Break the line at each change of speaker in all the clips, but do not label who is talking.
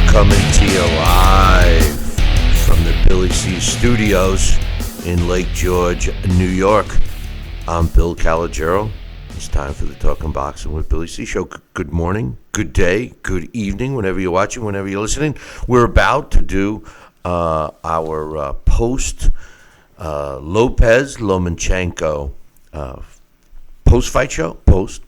Coming to you live from the Billy C Studios in Lake George, New York. I'm Bill Calogero. It's time for the Talking Boxing with Billy C show. Good morning, good day, good evening, whenever you're watching, whenever you're listening. We're about to do our post Lopez Lomachenko post-fight show. Post.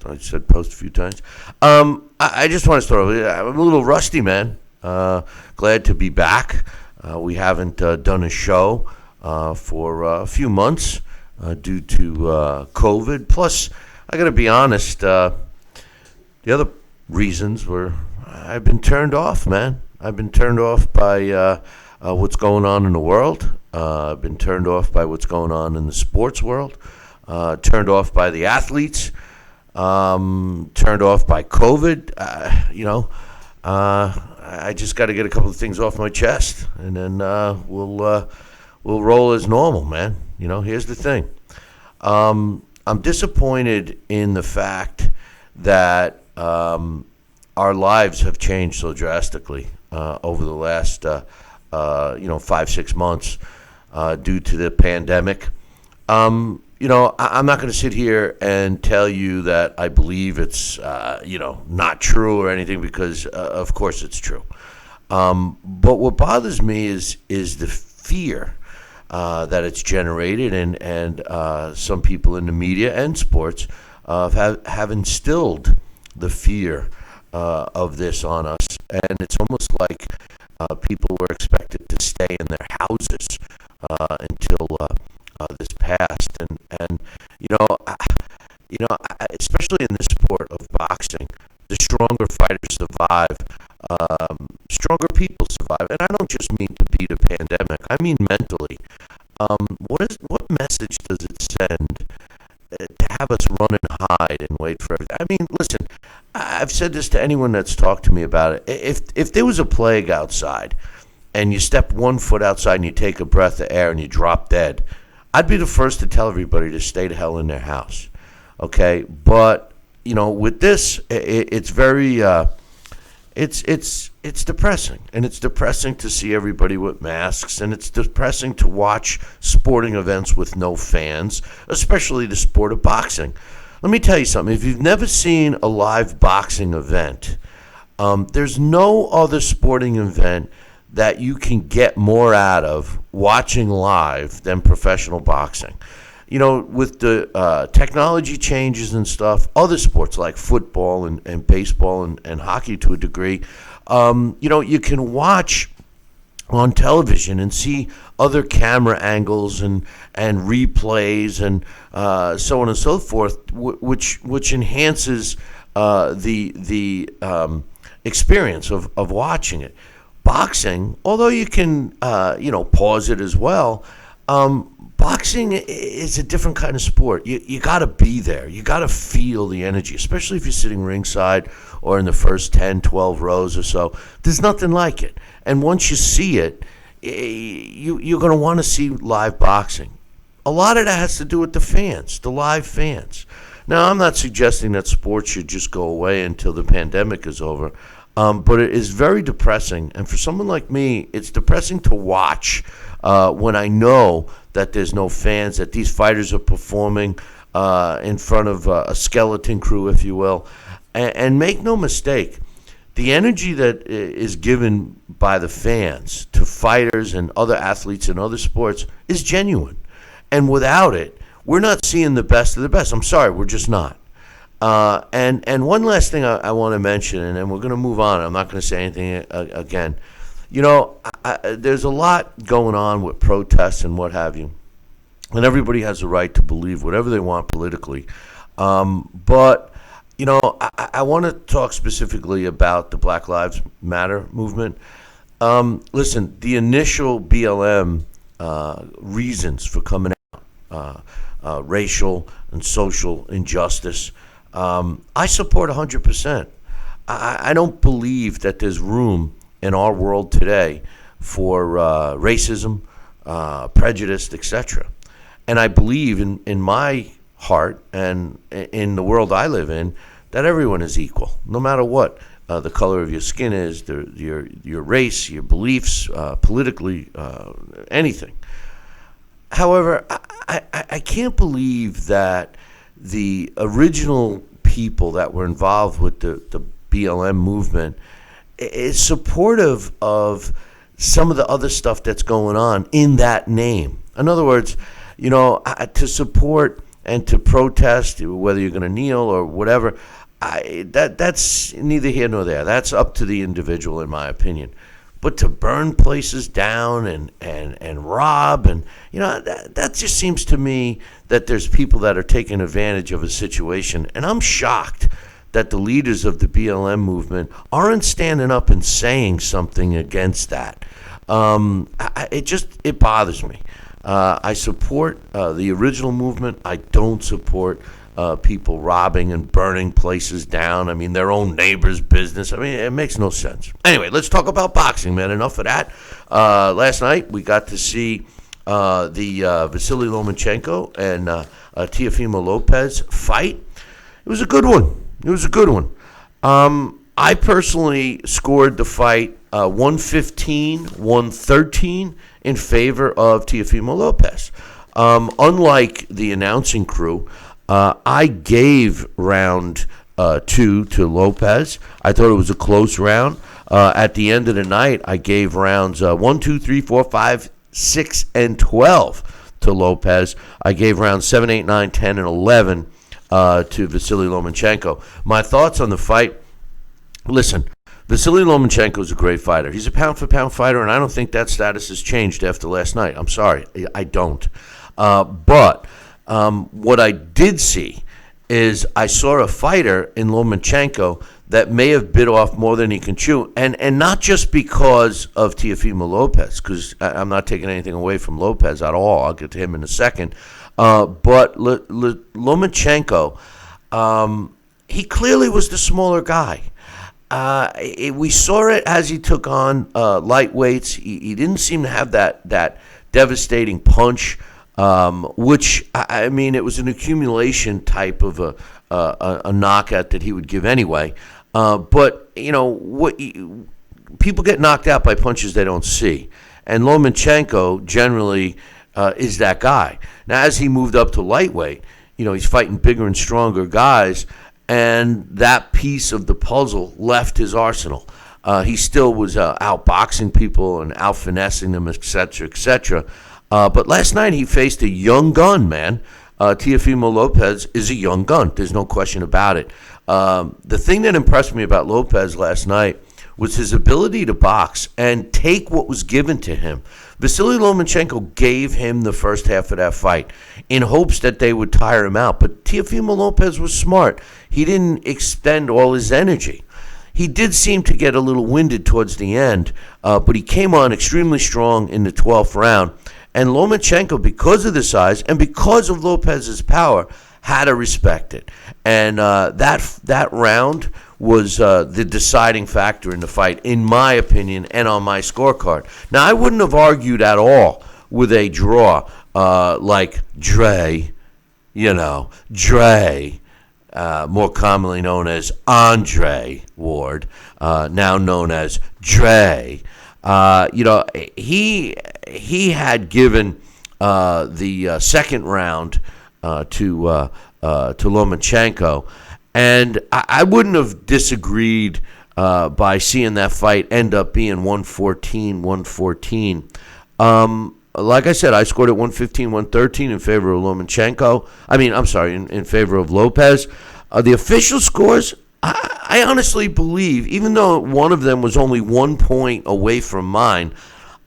I said post a few times. I just want to start off. I'm a little rusty, man. Glad to be back. We haven't done a show for a few months due to COVID. Plus, I got to be honest, the other reasons were I've been turned off, man. I've been turned off by what's going on in the world. I've been turned off by what's going on in the sports world. Turned off by the athletes. Turned off by COVID. I just got to get a couple of things off my chest, and then we'll roll as normal, man. You know, here's the thing. I'm disappointed in the fact that our lives have changed so drastically over the last 5-6 months due to the pandemic. I'm not going to sit here and tell you that I believe it's, not true or anything, because, of course, it's true. But what bothers me is the fear that it's generated, and some people in the media and sports have instilled the fear of this on us. And it's almost like people were expected to stay in their houses until this passed, and especially in this sport of boxing, the stronger fighters survive, stronger people survive, and I don't just mean to beat a pandemic. I mean mentally. What message does it send to have us run and hide and wait for everything? I mean, listen, I've said this to anyone that's talked to me about it. If there was a plague outside, and you step 1 foot outside and you take a breath of air and you drop dead, I'd be the first to tell everybody to stay the hell in their house, okay? But with this, it's very, it's depressing, and it's depressing to see everybody with masks, and it's depressing to watch sporting events with no fans, especially the sport of boxing. Let me tell you something. If you've never seen a live boxing event, there's no other sporting event that you can get more out of watching live than professional boxing. With the technology changes and stuff, other sports like football and baseball and hockey to a degree, you can watch on television and see other camera angles and replays and so on and so forth, which enhances the experience of watching it. Boxing, although you can, pause it as well, boxing is a different kind of sport. You got to be there. You got to feel the energy, especially if you're sitting ringside or in the first 10, 12 rows or so. There's nothing like it. And once you see it, you're going to want to see live boxing. A lot of that has to do with the fans, the live fans. Now, I'm not suggesting that sports should just go away until the pandemic is over. But it is very depressing, and for someone like me, it's depressing to watch when I know that there's no fans, that these fighters are performing in front of a skeleton crew, if you will. And make no mistake, the energy that is given by the fans to fighters and other athletes in other sports is genuine. And without it, we're not seeing the best of the best. I'm sorry, we're just not. And one last thing I want to mention, and then we're going to move on. I'm not going to say anything again. There's a lot going on with protests and what have you, and everybody has a right to believe whatever they want politically. But I want to talk specifically about the Black Lives Matter movement. Listen, the initial BLM reasons for coming out, racial and social injustice, I support 100%. I don't believe that there's room in our world today for racism, prejudice, etc. And I believe in my heart and in the world I live in that everyone is equal, no matter what the color of your skin is, your race, your beliefs, politically, anything. However, I can't believe that the original people that were involved with the BLM movement is supportive of some of the other stuff that's going on in that name. In other words, to support and to protest, whether you're going to kneel or whatever, that's neither here nor there. That's up to the individual, in my opinion. But to burn places down and rob, and that just seems to me that there's people that are taking advantage of a situation. And I'm shocked that the leaders of the BLM movement aren't standing up and saying something against that. It bothers me. I support the original movement. I don't support people robbing and burning places down. I mean, their own neighbor's business. I mean, it makes no sense. Anyway, let's talk about boxing, man. Enough of that. Last night, we got to see the Vasyl Lomachenko and Teofimo Lopez fight. It was a good one. I personally scored the fight 115-113 in favor of Teofimo Lopez. Unlike the announcing crew, I gave round 2 to Lopez. I thought it was a close round. At the end of the night, I gave rounds 1, 2, 3, 4, 5, 6, and 12 to Lopez. I gave rounds 7, 8, 9, 10, and 11 to Vasyl Lomachenko. My thoughts on the fight, listen, Vasyl Lomachenko is a great fighter. He's a pound-for-pound fighter, and I don't think that status has changed after last night. I'm sorry, I don't. But what I did see is I saw a fighter in Lomachenko that may have bit off more than he can chew, and not just because of Teofimo Lopez, because I'm not taking anything away from Lopez at all. I'll get to him in a second. But Lomachenko, he clearly was the smaller guy. We saw it as he took on lightweights. He didn't seem to have that devastating punch, which, I mean, it was an accumulation type of a knockout that he would give anyway. But, people get knocked out by punches they don't see. And Lomachenko generally is that guy. Now, as he moved up to lightweight, he's fighting bigger and stronger guys, and that piece of the puzzle left his arsenal. He still was outboxing people and out-finessing them, et cetera, but last night he faced a young gun, man. Teofimo Lopez is a young gun. There's no question about it. The thing that impressed me about Lopez last night was his ability to box and take what was given to him. Vasyl Lomachenko gave him the first half of that fight in hopes that they would tire him out. But Teofimo Lopez was smart. He didn't expend all his energy. He did seem to get a little winded towards the end, but he came on extremely strong in the 12th round. And Lomachenko, because of the size and because of Lopez's power, had to respect it. And that round was the deciding factor in the fight, in my opinion, and on my scorecard. Now, I wouldn't have argued at all with a draw like Dre, more commonly known as Andre Ward, now known as Dre. He had given the second round to Lomachenko, and I wouldn't have disagreed by seeing that fight end up being 114-114. Like I said, I scored at 115-113 in favor of Lomachenko. In favor of Lopez. The official scores, I honestly believe, even though one of them was only 1 point away from mine,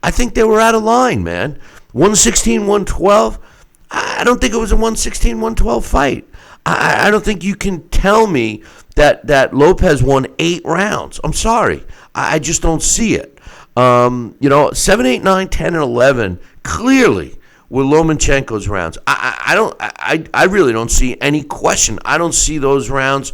I think they were out of line, man. 116-112, I don't think it was a 116-112 fight. I don't think you can tell me that Lopez won 8 rounds. I'm sorry. I just don't see it. 7, 8, 9, 10, and 11 clearly were Lomachenko's rounds. I really don't see any question. I don't see those rounds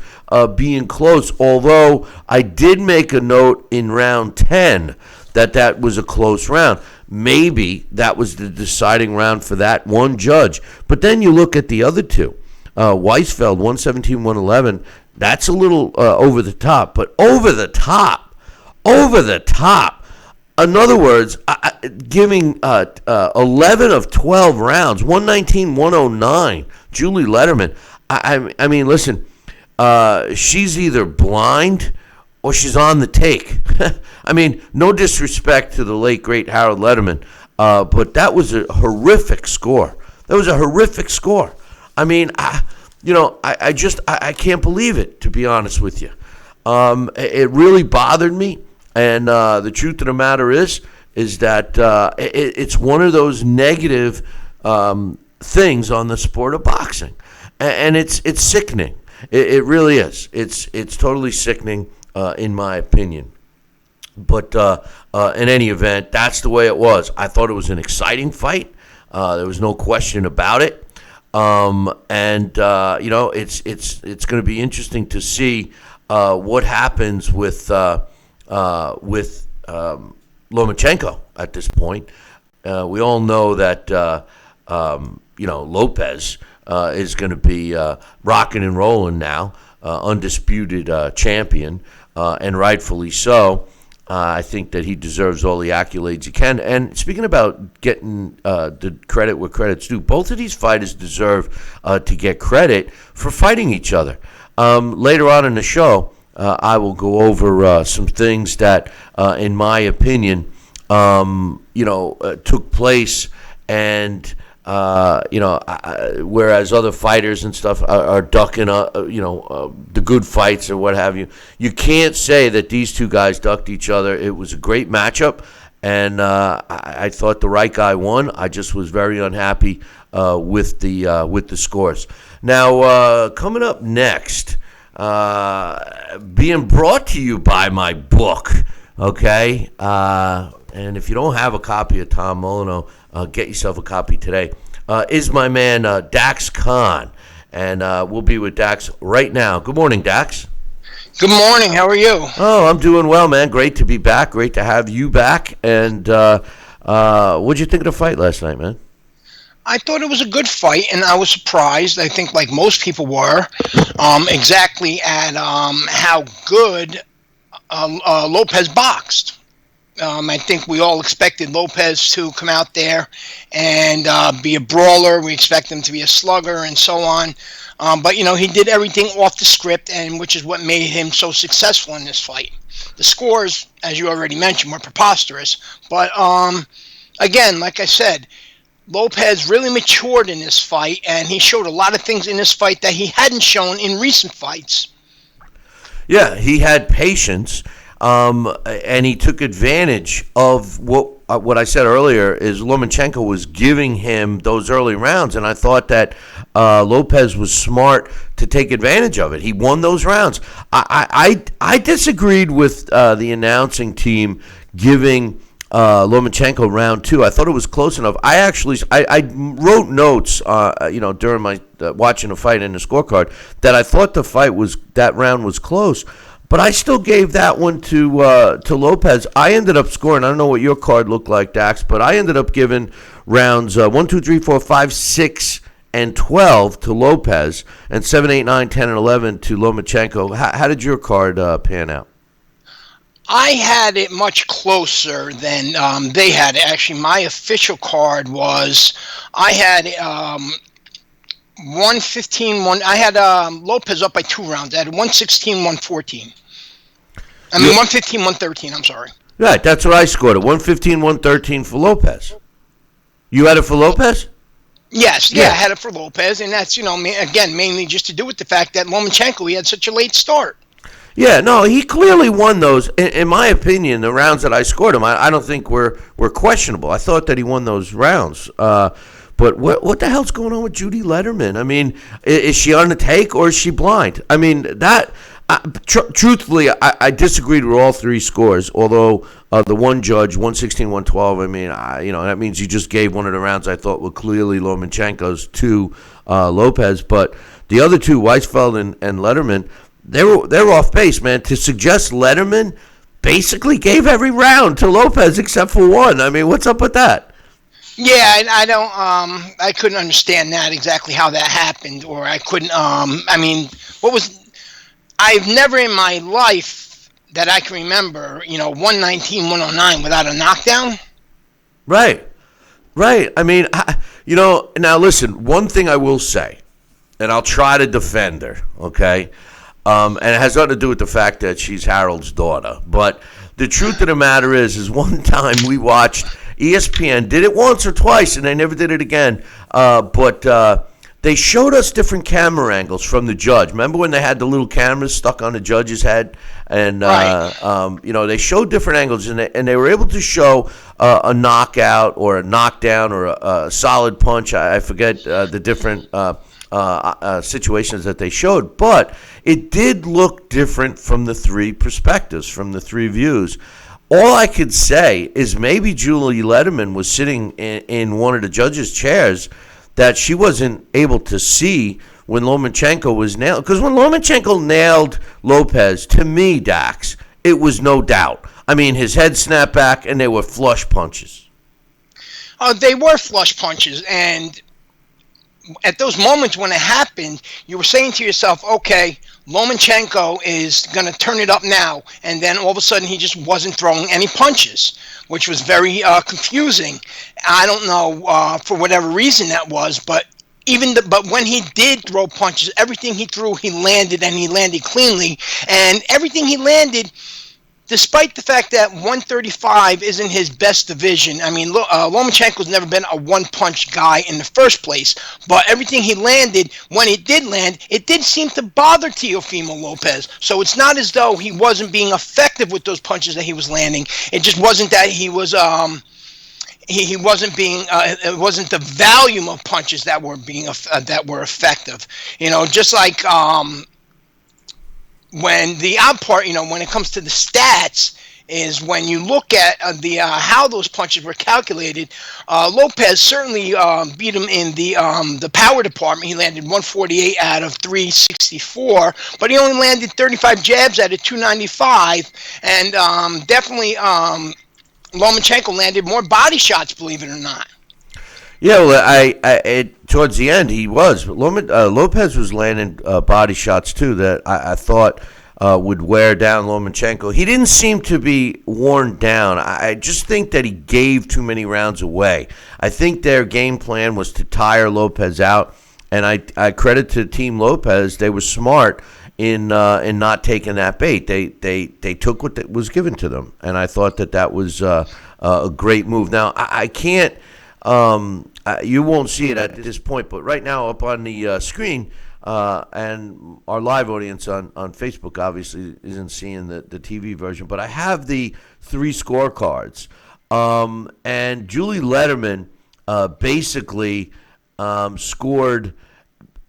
being close, although I did make a note in round 10 that was a close round. Maybe that was the deciding round for that one judge. But then you look at the other two. Weisfeld, 117-111, That's a little over the top, but over the top. In other words, giving 11 of 12 rounds, 119, 109. Julie Letterman. I mean, listen, she's either blind or she's on the take. I mean, no disrespect to the late, great Harold Letterman, but that was a horrific score. I mean, I can't believe it, to be honest with you. It really bothered me, and the truth of the matter is that it's one of those negative things on the sport of boxing, and it's sickening. It really is. It's totally sickening, in my opinion. But in any event, that's the way it was. I thought it was an exciting fight. There was no question about it. It's going to be interesting to see what happens with Lomachenko at this point. We all know that Lopez is going to be rocking and rolling now, undisputed champion, and rightfully so. I think that he deserves all the accolades he can. And speaking about getting the credit where credit's due, both of these fighters deserve to get credit for fighting each other. Later on in the show, I will go over some things that, in my opinion, took place, and whereas other fighters and stuff are ducking, the good fights or what have you. You can't say that these two guys ducked each other. It was a great matchup, and I thought the right guy won. I just was very unhappy with the scores. Now, coming up next, being brought to you by my book, okay? And if you don't have a copy of Tom Molyneux, get yourself a copy today, is my man Dax Khan. And we'll be with Dax right now. Good morning, Dax.
Good morning. How are you?
Oh, I'm doing well, man. Great to be back. Great to have you back. And what'd you think of the fight last night, man?
I thought it was a good fight, and I was surprised. I think, like most people were, exactly at how good Lopez boxed. I think we all expected Lopez to come out there and be a brawler. We expect him to be a slugger and so on. But he did everything off the script, and which is what made him so successful in this fight. The scores, as you already mentioned, were preposterous. But again, like I said, Lopez really matured in this fight, and he showed a lot of things in this fight that he hadn't shown in recent fights.
Yeah, he had patience. And he took advantage of what I said earlier is Lomachenko was giving him those early rounds, and I thought that Lopez was smart to take advantage of it. He won those rounds. I disagreed with the announcing team giving Lomachenko round 2. I thought it was close enough. I wrote notes, during my watching the fight in the scorecard that I thought that round was close. But I still gave that one to Lopez. I ended up scoring. I don't know what your card looked like, Dax, but I ended up giving rounds 1, 2, 3, 4, 5, 6, and 12 to Lopez, and 7, 8, 9, 10, and 11 to Lomachenko. How did your card pan out?
I had it much closer than they had it. Actually, my official card was I had 115-1. I had Lopez up by 2 rounds. I had 116-114. 115-113. I'm sorry.
Right, that's what I scored. 115-113 for Lopez. You had it for Lopez?
Yes, yeah, I had it for Lopez, and that's again mainly just to do with the fact that Lomachenko, he had such a late start.
Yeah, no, he clearly won those. In my opinion, the rounds that I scored him, I don't think were questionable. I thought that he won those rounds. But what the hell's going on with Judy Letterman? I mean, is she on the take or is she blind? I mean, that truthfully, I disagreed with all 3 scores. Although the one judge, 116, 112. I mean, that means you just gave one of the rounds I thought were clearly Lomachenko's to Lopez. But the other 2, Weisfeld and Letterman, they're off base, man. To suggest Letterman basically gave every round to Lopez except for one. I mean, what's up with that?
Yeah, and I don't. I couldn't understand that exactly how that happened, or I couldn't. What was? I've never in my life that I can remember, 119, 109 without a knockdown.
Right. Right. I mean, now listen, one thing I will say, and I'll try to defend her, okay? And it has nothing to do with the fact that she's Harold's daughter. But the truth of the matter is one time we watched ESPN, did it once or twice, and they never did it again. But they showed us different camera angles from the judge. Remember when they had the little cameras stuck on the judge's head? And,
Right.
they showed different angles, and they were able to show a knockout or a knockdown or a solid punch. I forget the different situations that they showed. But it did look different from the three perspectives, from the three views. All I could say is maybe Julie Letterman was sitting in one of the judges' chairs that she wasn't able to see when Lomachenko was nailed. Because when Lomachenko nailed Lopez, to me, Dax, it was no doubt. I mean, his head snapped back, and they were flush punches.
They were flush punches, and at those moments when it happened, you were saying to yourself, okay, Lomachenko is going to turn it up now. And then all of a sudden, he just wasn't throwing any punches, which was very confusing. I don't know for whatever reason that was, but but when he did throw punches, everything he threw, he landed, and he landed cleanly. And everything he landed, despite the fact that 135 isn't his best division. I mean, Lomachenko's never been a one-punch guy in the first place, but everything he landed, when he did land, it did seem to bother Teofimo Lopez. So it's not as though he wasn't being effective with those punches that he was landing. It just wasn't that he was he wasn't being it wasn't the volume of punches that were being that were effective. Just like when the odd part, when it comes to the stats, is when you look at the how those punches were calculated. Lopez certainly beat him in the power department. He landed 148 out of 364, but he only landed 35 jabs out of 295, and definitely Lomachenko landed more body shots, believe it or not.
Yeah, well, towards the end he was, but Lopez was landing body shots too that I thought would wear down Lomachenko. He didn't seem to be worn down. I just think that he gave too many rounds away. I think their game plan was to tire Lopez out, and I credit to Team Lopez. They were smart in not taking that bait. They took what was given to them, and I thought that was a great move. Now I can't. You won't see it at this point, but right now up on the screen, and our live audience on Facebook obviously isn't seeing the TV version, but I have the three scorecards. And Julie Letterman basically scored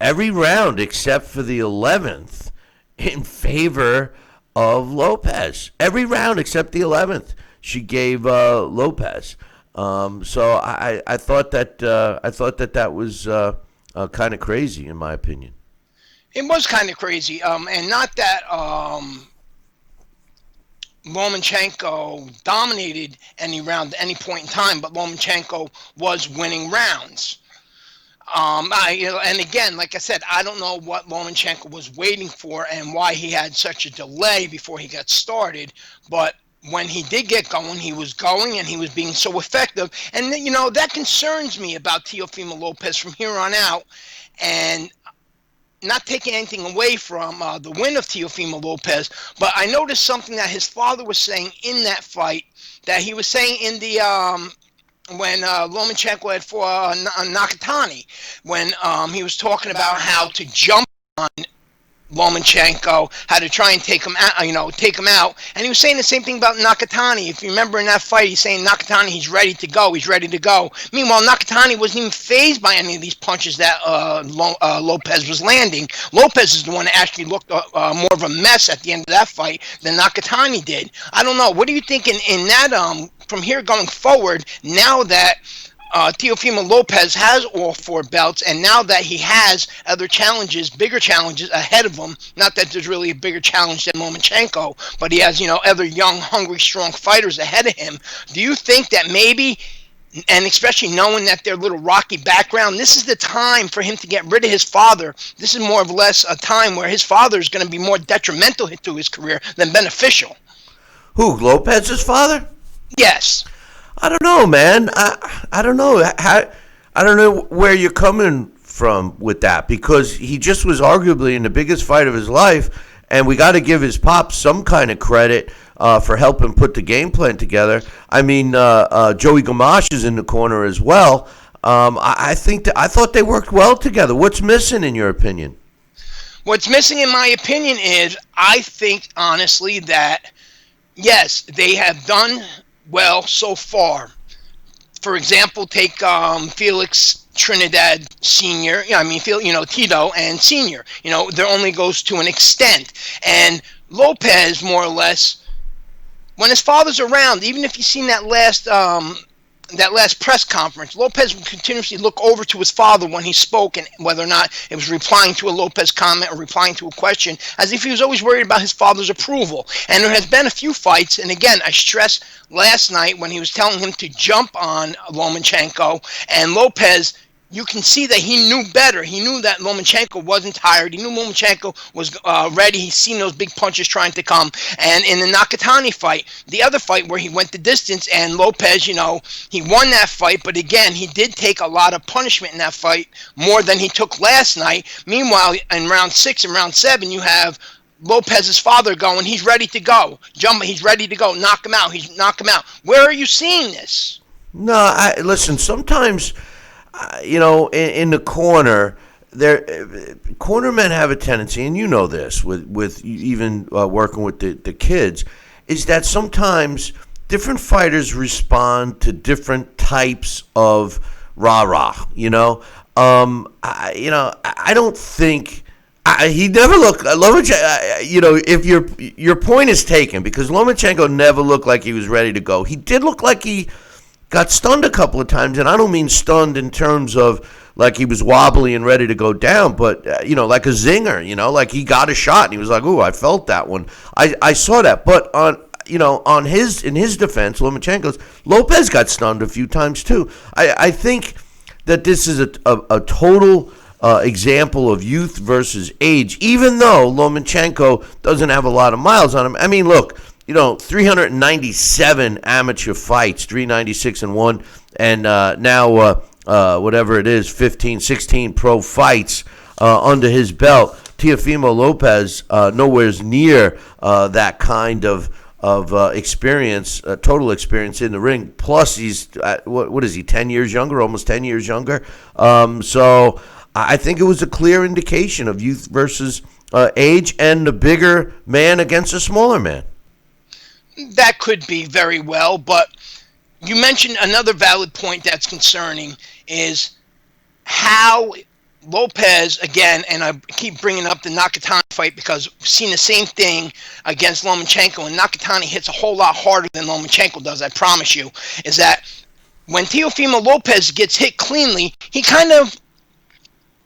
every round except for the 11th in favor of Lopez. Every round except the 11th she gave Lopez. So I thought that was kind of crazy in my opinion.
It was kind of crazy, and not that Lomachenko dominated any round at any point in time, but Lomachenko was winning rounds. And again, like I said, I don't know what Lomachenko was waiting for and why he had such a delay before he got started, but when he did get going, he was going and he was being so effective. And, that concerns me about Teofimo Lopez from here on out. And not taking anything away from the win of Teofimo Lopez, but I noticed something that his father was saying in that fight, that he was saying in the when Lomachenko had fought Nakatani, when he was talking about how to jump on Lomachenko, how to try and take him out, and he was saying the same thing about Nakatani. If you remember in that fight, he's saying Nakatani, he's ready to go. Meanwhile, Nakatani wasn't even fazed by any of these punches that Lopez was landing. Lopez is the one that actually looked more of a mess at the end of that fight than Nakatani did. I don't know. What do you think in that from here going forward, now that Teofimo Lopez has all four belts, and now that he has other challenges, bigger challenges ahead of him, not that there's really a bigger challenge than Lomachenko, but he has, other young, hungry, strong fighters ahead of him. Do you think that maybe And especially knowing that their little rocky background, this is the time for him to get rid of his father. This is more or less a time where his father is going to be more detrimental to his career than beneficial.
Who, Lopez's father?
Yes.
I don't know, man. I don't know. I don't know where you're coming from with that, because he just was arguably in the biggest fight of his life, and we got to give his pops some kind of credit for helping put the game plan together. I mean, Joey Gamache is in the corner as well. I thought they worked well together. What's missing, in your opinion?
What's missing, in my opinion, is I think, honestly, that, yes, they have done well so far. For example, take Felix Trinidad Sr., Tito and Sr. There only goes to an extent. And Lopez, more or less, when his father's around, even if you've seen that last press conference, Lopez would continuously look over to his father when he spoke, and whether or not it was replying to a Lopez comment or replying to a question, as if he was always worried about his father's approval. And there has been a few fights, and again, I stress last night when he was telling him to jump on Lomachenko, and Lopez, you can see that he knew better. He knew that Lomachenko wasn't tired. He knew Lomachenko was ready. He's seen those big punches trying to come. And in the Nakatani fight, the other fight where he went the distance, and Lopez, he won that fight. But again, he did take a lot of punishment in that fight, more than he took last night. Meanwhile, in round 6 and round 7, you have Lopez's father going, he's ready to go. Jump, he's ready to go. Knock him out. Knock him out. Where are you seeing this?
No, listen, sometimes... in the corner, cornermen have a tendency, and you know this with even working with the kids, is that sometimes different fighters respond to different types of rah-rah. I don't think he never looked. Lomachenko, if your point is taken, because Lomachenko never looked like he was ready to go. He did look like he got stunned a couple of times, and I don't mean stunned in terms of like he was wobbly and ready to go down, but like a zinger, like he got a shot and he was like, "Ooh, I felt that one." I saw that, but in his defense, Lomachenko's, Lopez got stunned a few times too. I think that this is a total example of youth versus age, even though Lomachenko doesn't have a lot of miles on him. I mean, look. 397 amateur fights, 396-1, and now whatever it is, 15, 16 pro fights under his belt. Teofimo Lopez nowhere near that kind of experience, total experience in the ring. Plus, he's what is he? 10 years younger, almost 10 years younger. So I think it was a clear indication of youth versus age, and the bigger man against a smaller man.
That could be very well, but you mentioned another valid point that's concerning is how Lopez, again, and I keep bringing up the Nakatani fight because we've seen the same thing against Lomachenko, and Nakatani hits a whole lot harder than Lomachenko does, I promise you, is that when Teofimo Lopez gets hit cleanly, he kind of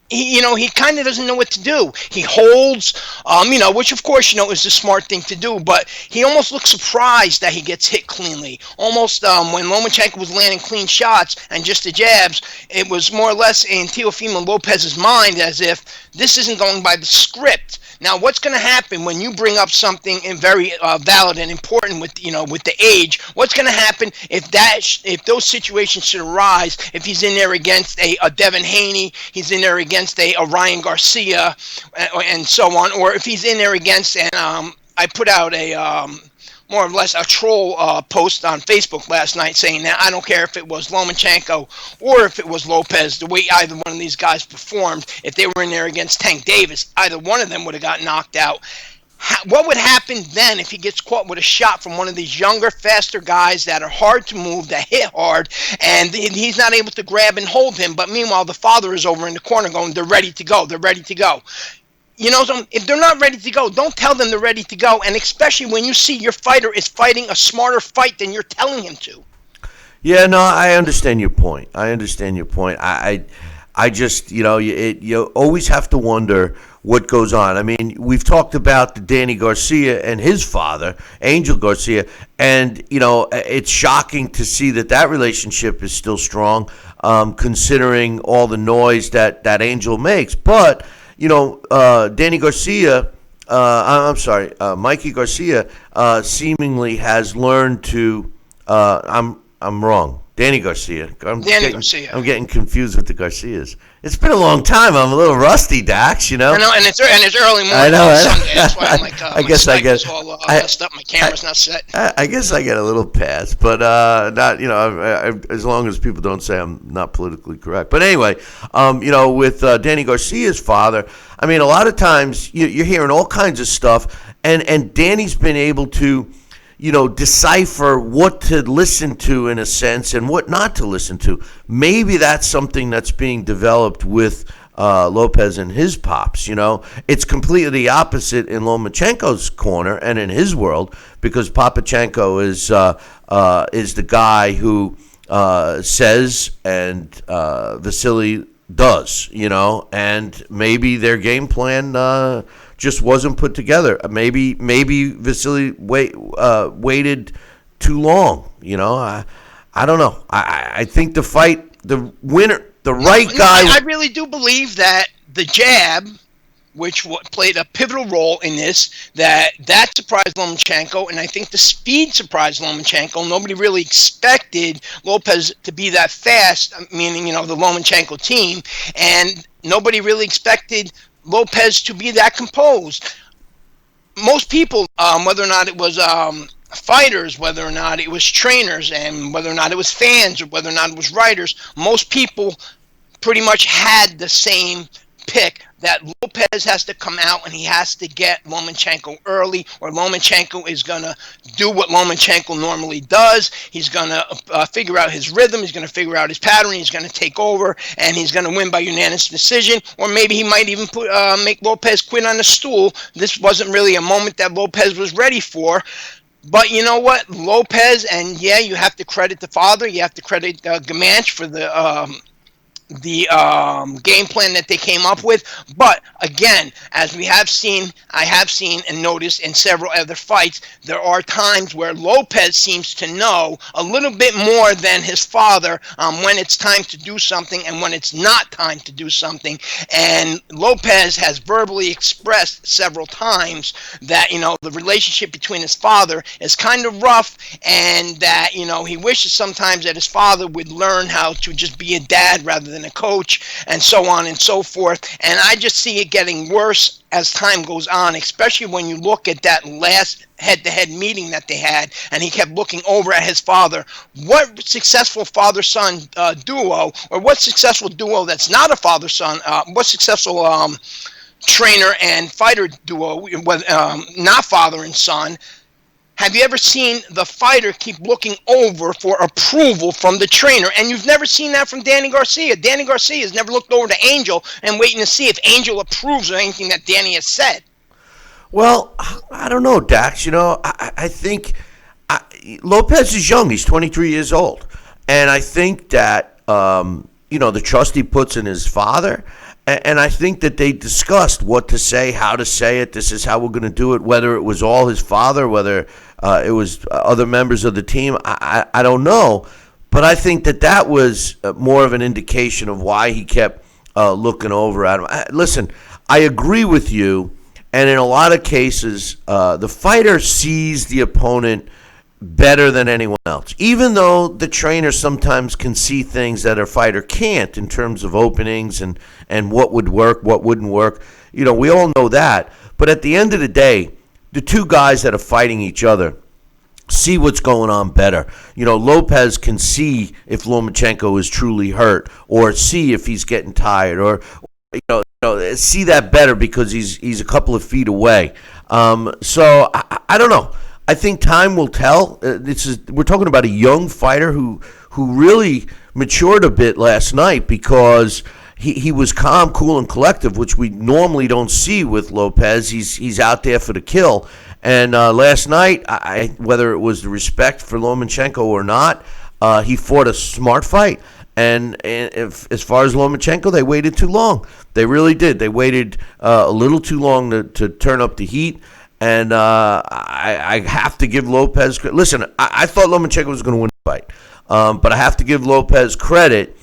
doesn't know what to do. He holds, which of course, is the smart thing to do, but he almost looks surprised that he gets hit cleanly. Almost when Lomachenko was landing clean shots and just the jabs, it was more or less in Teofimo Lopez's mind as if this isn't going by the script. Now, what's going to happen when you bring up something very valid and important with the age? What's going to happen if those situations should arise? If he's in there against a Devin Haney, he's in there against a Ryan Garcia, and so on, or if he's in there against, and I put out a more or less a troll post on Facebook last night saying that I don't care if it was Lomachenko or if it was Lopez, the way either one of these guys performed, if they were in there against Tank Davis, either one of them would have got knocked out. What would happen then if he gets caught with a shot from one of these younger, faster guys that are hard to move, that hit hard, and he's not able to grab and hold him, but meanwhile the father is over in the corner going, they're ready to go, they're ready to go. So if they're not ready to go, don't tell them they're ready to go, and especially when you see your fighter is fighting a smarter fight than you're telling him to.
Yeah, no, I understand your point. I just, you always have to wonder what goes on. I mean, we've talked about the Danny Garcia and his father, Angel Garcia, and it's shocking to see that relationship is still strong, considering all the noise that Angel makes. But Danny Garcia. I'm sorry, Mikey Garcia seemingly has learned to. I'm wrong. Danny Garcia.
Garcia.
I'm getting confused with the Garcias. It's been a long time. I'm a little rusty, Dax.
I know, and it's early morning.
I know.
Sunday. That's why I'm like,
I guess I get
all messed up. My camera's not set.
I guess I get a little pass, but not as long as people don't say I'm not politically correct. But anyway, with Danny Garcia's father, I mean, a lot of times you're hearing all kinds of stuff, and Danny's been able to decipher what to listen to in a sense and what not to listen to. Maybe that's something that's being developed with Lopez and his pops. It's completely the opposite in Lomachenko's corner and in his world, because Papachenko is the guy who says and Vasyl does, and maybe their game plan just wasn't put together. Maybe Vasyl waited too long. I don't know. I think the fight, the winner, the right guy.
I really do believe that the jab, which played a pivotal role in this, that surprised Lomachenko, and I think the speed surprised Lomachenko. Nobody really expected Lopez to be that fast, meaning the Lomachenko team, and nobody really expected Lopez to be that composed. Most people, whether or not it was fighters, whether or not it was trainers, and whether or not it was fans, or whether or not it was writers, most people pretty much had the same pick, that Lopez has to come out and he has to get Lomachenko early, or Lomachenko is going to do what Lomachenko normally does. He's going to figure out his rhythm. He's going to figure out his pattern. He's going to take over, and he's going to win by unanimous decision, or maybe he might even make Lopez quit on the stool. This wasn't really a moment that Lopez was ready for. But you know what? Lopez, and yeah, you have to credit the father. You have to credit Gamanch for the game plan that they came up with. But again, as I have seen and noticed in several other fights, there are times where Lopez seems to know a little bit more than his father when it's time to do something and when it's not time to do something. And Lopez has verbally expressed several times that the relationship between his father is kind of rough, and that he wishes sometimes that his father would learn how to just be a dad rather than a coach, and so on and so forth. And I just see it getting worse as time goes on, especially when you look at that last head-to-head meeting that they had, and he kept looking over at his father. What successful father-son duo, or what successful duo that's not a father-son, what successful trainer and fighter duo, not father and son, have you ever seen the fighter keep looking over for approval from the trainer? And you've never seen that from Danny Garcia. Danny Garcia has never looked over to Angel and waiting to see if Angel approves of anything that Danny has said.
Well, I don't know, Dax. I think Lopez is young. He's 23 years old. And I think that, the trust he puts in his father, and I think that they discussed what to say, how to say it. This is how we're going to do it, whether it was all his father, whether it was other members of the team. I don't know. But I think that was more of an indication of why he kept looking over at him. Listen, I agree with you. And in a lot of cases, the fighter sees the opponent better than anyone else, even though the trainer sometimes can see things that a fighter can't in terms of openings and what would work, what wouldn't work. We all know that. But at the end of the day, the two guys that are fighting each other see what's going on better. Lopez can see if Lomachenko is truly hurt, or see if he's getting tired, or see that better because he's a couple of feet away. So I don't know. I think time will tell. We're talking about a young fighter who really matured a bit last night, because he was calm, cool, and collective, which we normally don't see with Lopez. He's out there for the kill. And last night, whether it was the respect for Lomachenko or not, he fought a smart fight. And if, as far as Lomachenko, they waited too long. They really did. They waited a little too long to turn up the heat. And I have to give Lopez credit. Listen, I thought Lomachenko was going to win the fight. But I have to give Lopez credit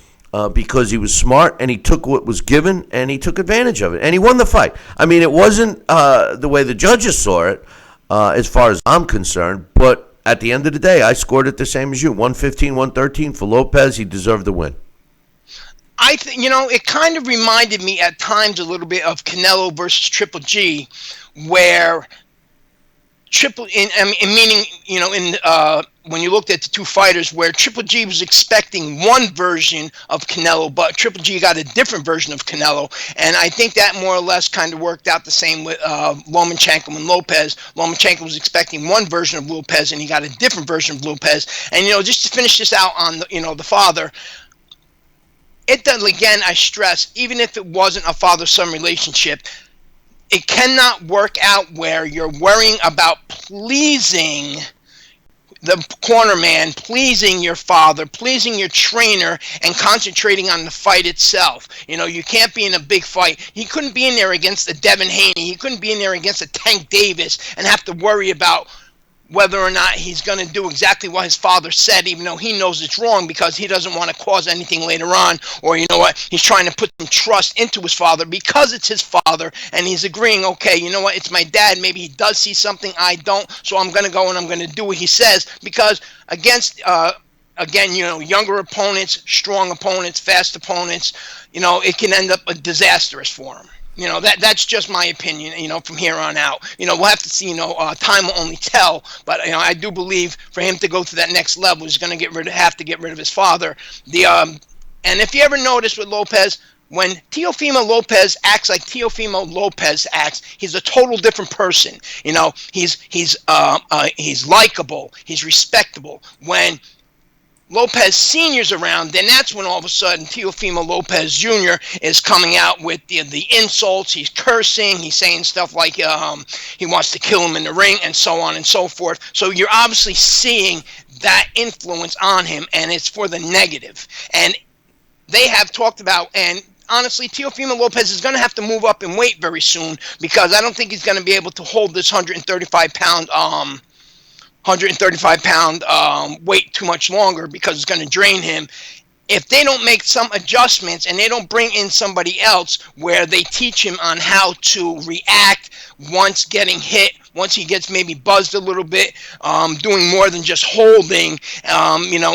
because he was smart and he took what was given and he took advantage of it. And he won the fight. I mean, it wasn't the way the judges saw it as far as I'm concerned. But at the end of the day, I scored it the same as you. 115, 113 for Lopez. He deserved the win.
I think, it kind of reminded me at times a little bit of Canelo versus Triple G, where meaning, when you looked at the two fighters, where Triple G was expecting one version of Canelo, but Triple G got a different version of Canelo. And I think that more or less kind of worked out the same with Lomachenko and Lopez. Lomachenko was expecting one version of Lopez, and he got a different version of Lopez. And, just to finish this out on, the father, it does, again, I stress, even if it wasn't a father-son relationship, it cannot work out where you're worrying about pleasing the corner man, pleasing your father, pleasing your trainer, and concentrating on the fight itself. You can't be in a big fight. He couldn't be in there against a Devin Haney. He couldn't be in there against a Tank Davis and have to worry about whether or not he's going to do exactly what his father said, even though he knows it's wrong, because he doesn't want to cause anything later on. Or, he's trying to put some trust into his father because it's his father, and he's agreeing, okay, it's my dad. Maybe he does see something I don't, so I'm going to go and I'm going to do what he says. Because against, again, younger opponents, strong opponents, fast opponents, it can end up disastrous for him. That's just my opinion, from here on out. We'll have to see, time will only tell. But, I do believe for him to go to that next level, he's going to have to get rid of his father. And if you ever notice with Lopez, when Teofimo Lopez acts like Teofimo Lopez acts, he's a total different person. He's likable. He's respectable. When Lopez Sr.'s around, then that's when all of a sudden Teofimo Lopez Jr. is coming out with the insults. He's cursing. He's saying stuff like he wants to kill him in the ring and so on and so forth. So you're obviously seeing that influence on him, and it's for the negative. And they have talked about, and honestly, Teofimo Lopez is going to have to move up in weight very soon, because I don't think he's going to be able to hold this 135-pound weight too much longer, because it's going to drain him. If they don't make some adjustments and they don't bring in somebody else where they teach him on how to react once getting hit, once he gets maybe buzzed a little bit, doing more than just holding,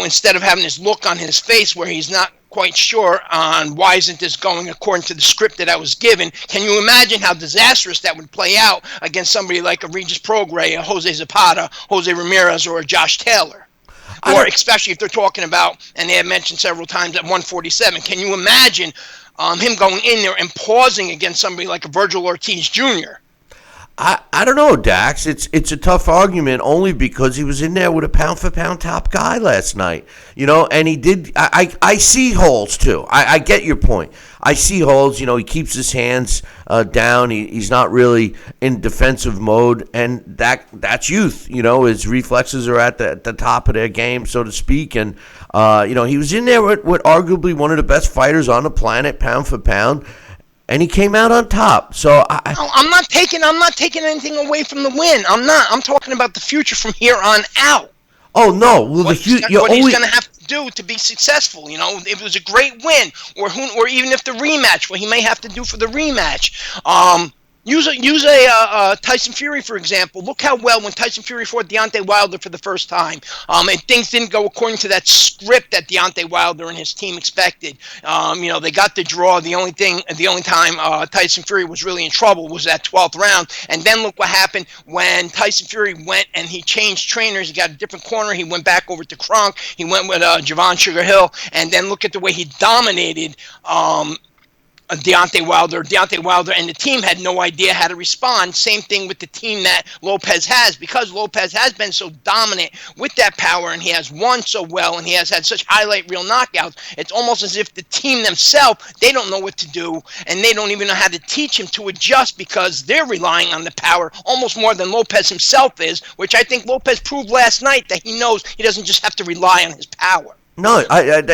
instead of having this look on his face where he's not quite sure on why isn't this going according to the script that I was given. Can you imagine how disastrous that would play out against somebody like a Regis Prograis, a Jose Zapata, Jose Ramirez, or a Josh Taylor? Or especially if they're talking about, and they have mentioned several times, at 147. Can you imagine him going in there and pausing against somebody like a Virgil Ortiz Jr.?
I don't know, Dax. It's a tough argument only because he was in there with a pound-for-pound top guy last night. And he did. I see holes, too. I get your point. I see holes. He keeps his hands down. He's not really in defensive mode, and that's youth. His reflexes are at the top of their game, so to speak. And, he was in there with arguably one of the best fighters on the planet, pound for pound. And he came out on top. So
I'm not taking anything away from the win. I'm not. I'm talking about the future from here on out.
Oh no! Well, what he's
going to have to do to be successful. If it was a great win, or even if the rematch, what he may have to do for the rematch. Use a Tyson Fury, for example. Look how well when Tyson Fury fought Deontay Wilder for the first time, and things didn't go according to that script that Deontay Wilder and his team expected. They got the draw. The only time Tyson Fury was really in trouble was that 12th round. And then look what happened when Tyson Fury went and he changed trainers. He got a different corner. He went back over to Kronk. He went with Javon Sugar Hill. And then look at the way he dominated Deontay Wilder and the team had no idea how to respond. Same thing with the team that Lopez has, because Lopez has been so dominant with that power and he has won so well and he has had such highlight reel knockouts. It's almost as if the team themselves, they don't know what to do, and they don't even know how to teach him to adjust, because they're relying on the power almost more than Lopez himself is, which I think Lopez proved last night that he knows he doesn't just have to rely on his power.
No,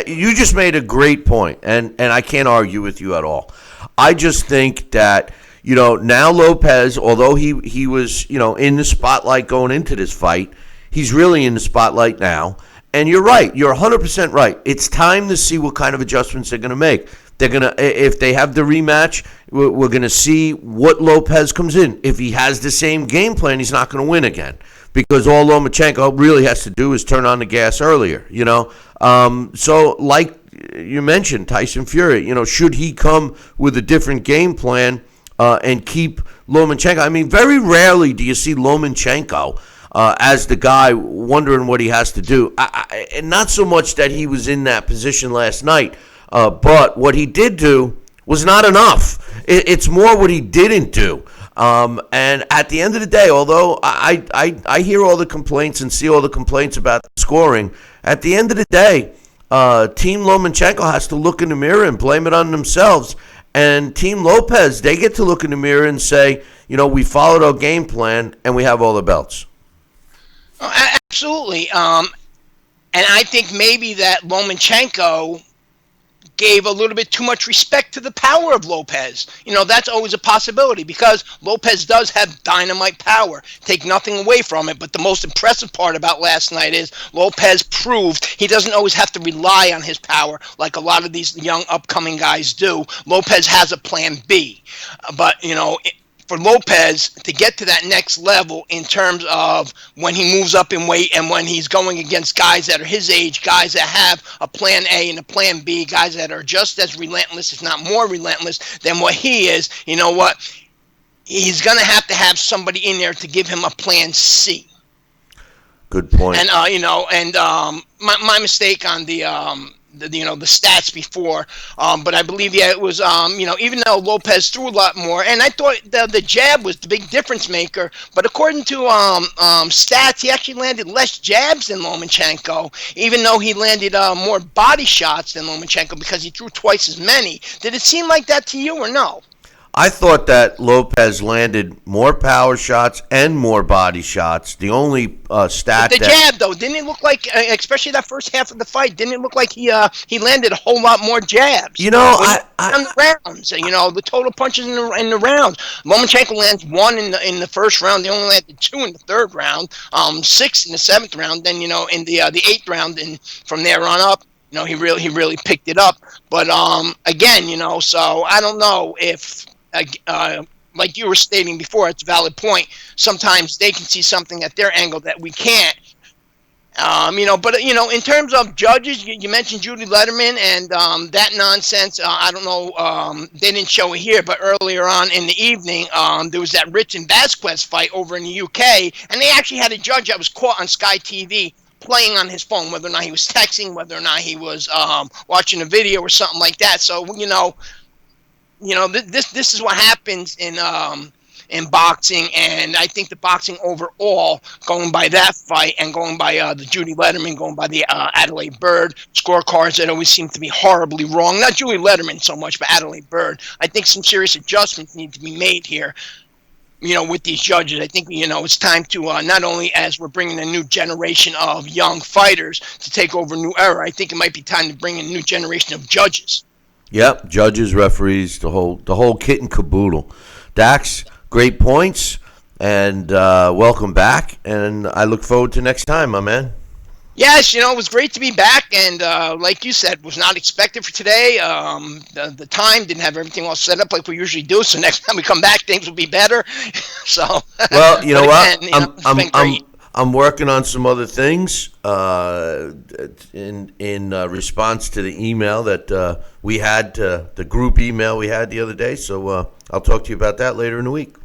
you just made a great point, and I can't argue with you at all. I just think that, now Lopez, although he was, in the spotlight going into this fight, he's really in the spotlight now. And you're right. You're 100% right. It's time to see what kind of adjustments they're going to make. They're going to, if they have the rematch, we're going to see what Lopez comes in. If he has the same game plan, he's not going to win again, because all Lomachenko really has to do is turn on the gas earlier, So like you mentioned, Tyson Fury, should he come with a different game plan and keep Lomachenko? I mean, very rarely do you see Lomachenko as the guy wondering what he has to do. And not so much that he was in that position last night, but what he did do was not enough. It's more what he didn't do. And at the end of the day, although I hear all the complaints and see all the complaints about the scoring, at the end of the day, Team Lomachenko has to look in the mirror and blame it on themselves. And Team Lopez, they get to look in the mirror and say, we followed our game plan and we have all the belts.
Absolutely. And I think maybe that Lomachenko gave a little bit too much respect to the power of Lopez. That's always a possibility, because Lopez does have dynamite power. Take nothing away from it, but the most impressive part about last night is Lopez proved he doesn't always have to rely on his power like a lot of these young upcoming guys do. Lopez has a plan B. But, for Lopez to get to that next level in terms of when he moves up in weight and when he's going against guys that are his age, guys that have a plan A and a plan B, guys that are just as relentless, if not more relentless than what he is, you know what? He's going to have somebody in there to give him a plan C.
Good point.
And, my mistake on the stats before, but I believe, it was, even though Lopez threw a lot more, and I thought the jab was the big difference maker, but according to stats, he actually landed less jabs than Lomachenko, even though he landed more body shots than Lomachenko, because he threw twice as many. Did it seem like that to you, or no?
I thought that Lopez landed more power shots and more body shots. The only stat
the jab, though, didn't it look like, especially that first half of the fight, didn't it look like he landed a whole lot more jabs?
On
the rounds, the total punches in the rounds. Lomachenko lands one in the first round. They only landed two in the third round, 6 in the seventh round. Then in the eighth round, and from there on up, he really picked it up. But again, so I don't know if. Like you were stating before, it's a valid point. Sometimes they can see something at their angle that we can't. But in terms of judges, you mentioned Judy Letterman and that nonsense. I don't know. They didn't show it here, but earlier on in the evening, there was that Rich and Vasquez fight over in the UK, and they actually had a judge that was caught on Sky TV playing on his phone, whether or not he was texting, whether or not he was watching a video or something like that. So this is what happens in boxing, and I think the boxing overall, going by that fight and going by the Judy Letterman, going by the Adelaide Bird scorecards that always seem to be horribly wrong. Not Judy Letterman so much, but Adelaide Bird. I think some serious adjustments need to be made here. With these judges, I think, it's time to not only as we're bringing a new generation of young fighters to take over a new era, I think it might be time to bring in a new generation of judges.
Yep, judges, referees, the whole kit and caboodle. Dax, great points, and welcome back. And I look forward to next time, my man.
Yes, it was great to be back, and like you said, was not expected for today. The time didn't have everything all set up like we usually do, so next time we come back, things will be better. So,
well, you know what?
Again,
I'm working on some other things in response to the email that we had, the group email we had the other day. So I'll talk to you about that later in the week.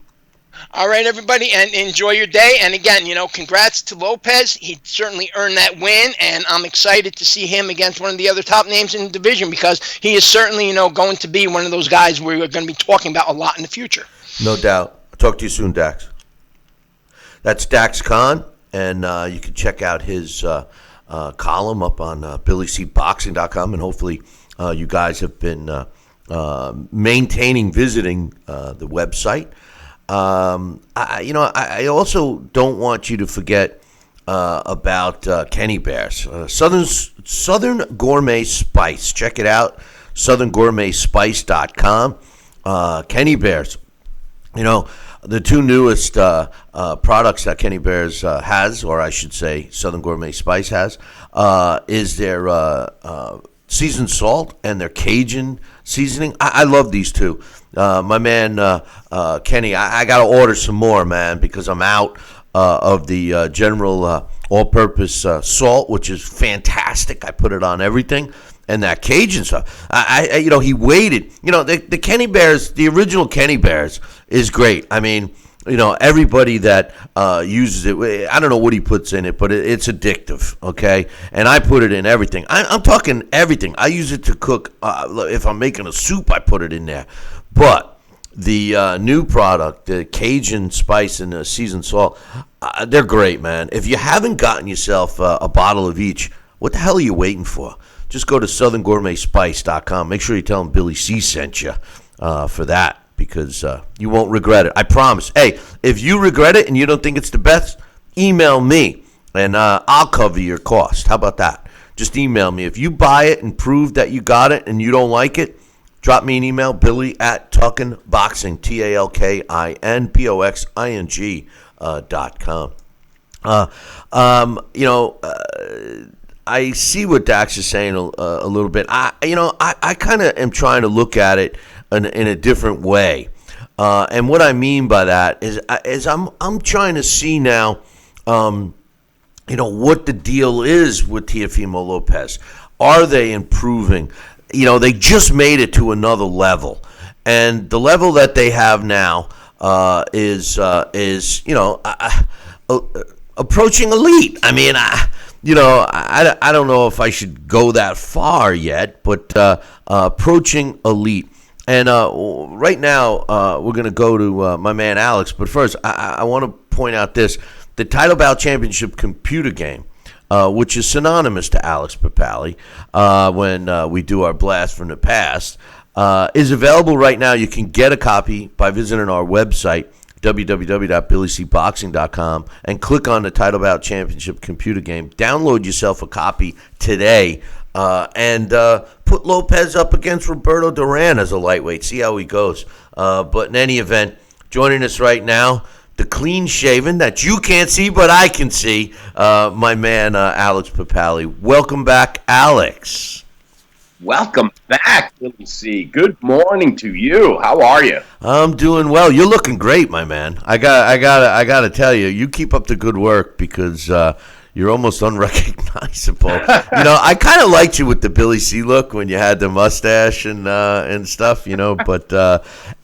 All right, everybody, and enjoy your day. And again, congrats to Lopez. He certainly earned that win, and I'm excited to see him against one of the other top names in the division, because he is certainly, going to be one of those guys we're going to be talking about a lot in the future.
No doubt. I'll talk to you soon, Dax. That's Dax Khan. And you can check out his column up on BillyCBoxing.com, and hopefully you guys have been visiting the website. I also don't want you to forget about Kenny Bears. Southern Gourmet Spice. Check it out, southerngourmetspice.com. Kenny Bears. You know, the two newest products that Kenny Bears has, or I should say Southern Gourmet Spice has, is their seasoned salt and their Cajun seasoning. I love these two. My man Kenny, I got to order some more, man, because I'm out of the general all-purpose salt, which is fantastic. I put it on everything. And that Cajun stuff, he waited. The Kenny Bears, the original Kenny Bears, is great. I mean, everybody that uses it, I don't know what he puts in it, but it's addictive, okay? And I put it in everything. I'm talking everything. I use it to cook. If I'm making a soup, I put it in there. But the new product, the Cajun spice and the seasoned salt, they're great, man. If you haven't gotten yourself a bottle of each, what the hell are you waiting for? Just go to southerngourmetspice.com. Make sure you tell them Billy C sent you for that, because you won't regret it. I promise. Hey, if you regret it and you don't think it's the best, email me, and I'll cover your cost. How about that? Just email me. If you buy it and prove that you got it and you don't like it, drop me an email, billy@talkinboxing, TalkinBoxing.com. I see what Dax is saying a little bit. I kind of am trying to look at it in a different way, and what I mean by that is I'm trying to see now, what the deal is with Teofimo Lopez. Are they improving? They just made it to another level, and the level that they have now is approaching elite. I mean, I don't know if I should go that far yet, but approaching elite. And right now, we're going to go to my man Alex. But first, I want to point out this. The Title Bout Championship computer game, which is synonymous to Alex Papali when we do our blast from the past, is available right now. You can get a copy by visiting our website, www.billycboxing.com, and click on the Title Bout Championship computer game. Download yourself a copy today and put Lopez up against Roberto Duran as a lightweight. See how he goes. But in any event, joining us right now, the clean-shaven that you can't see but I can see, my man Alex Papali. Welcome back, Alex.
Welcome back, Billy C. Good morning to you. How are you?
I'm doing well. You're looking great, my man. I gotta tell you, you keep up the good work, because you're almost unrecognizable. I kind of liked you with the Billy C look when you had the mustache and stuff. But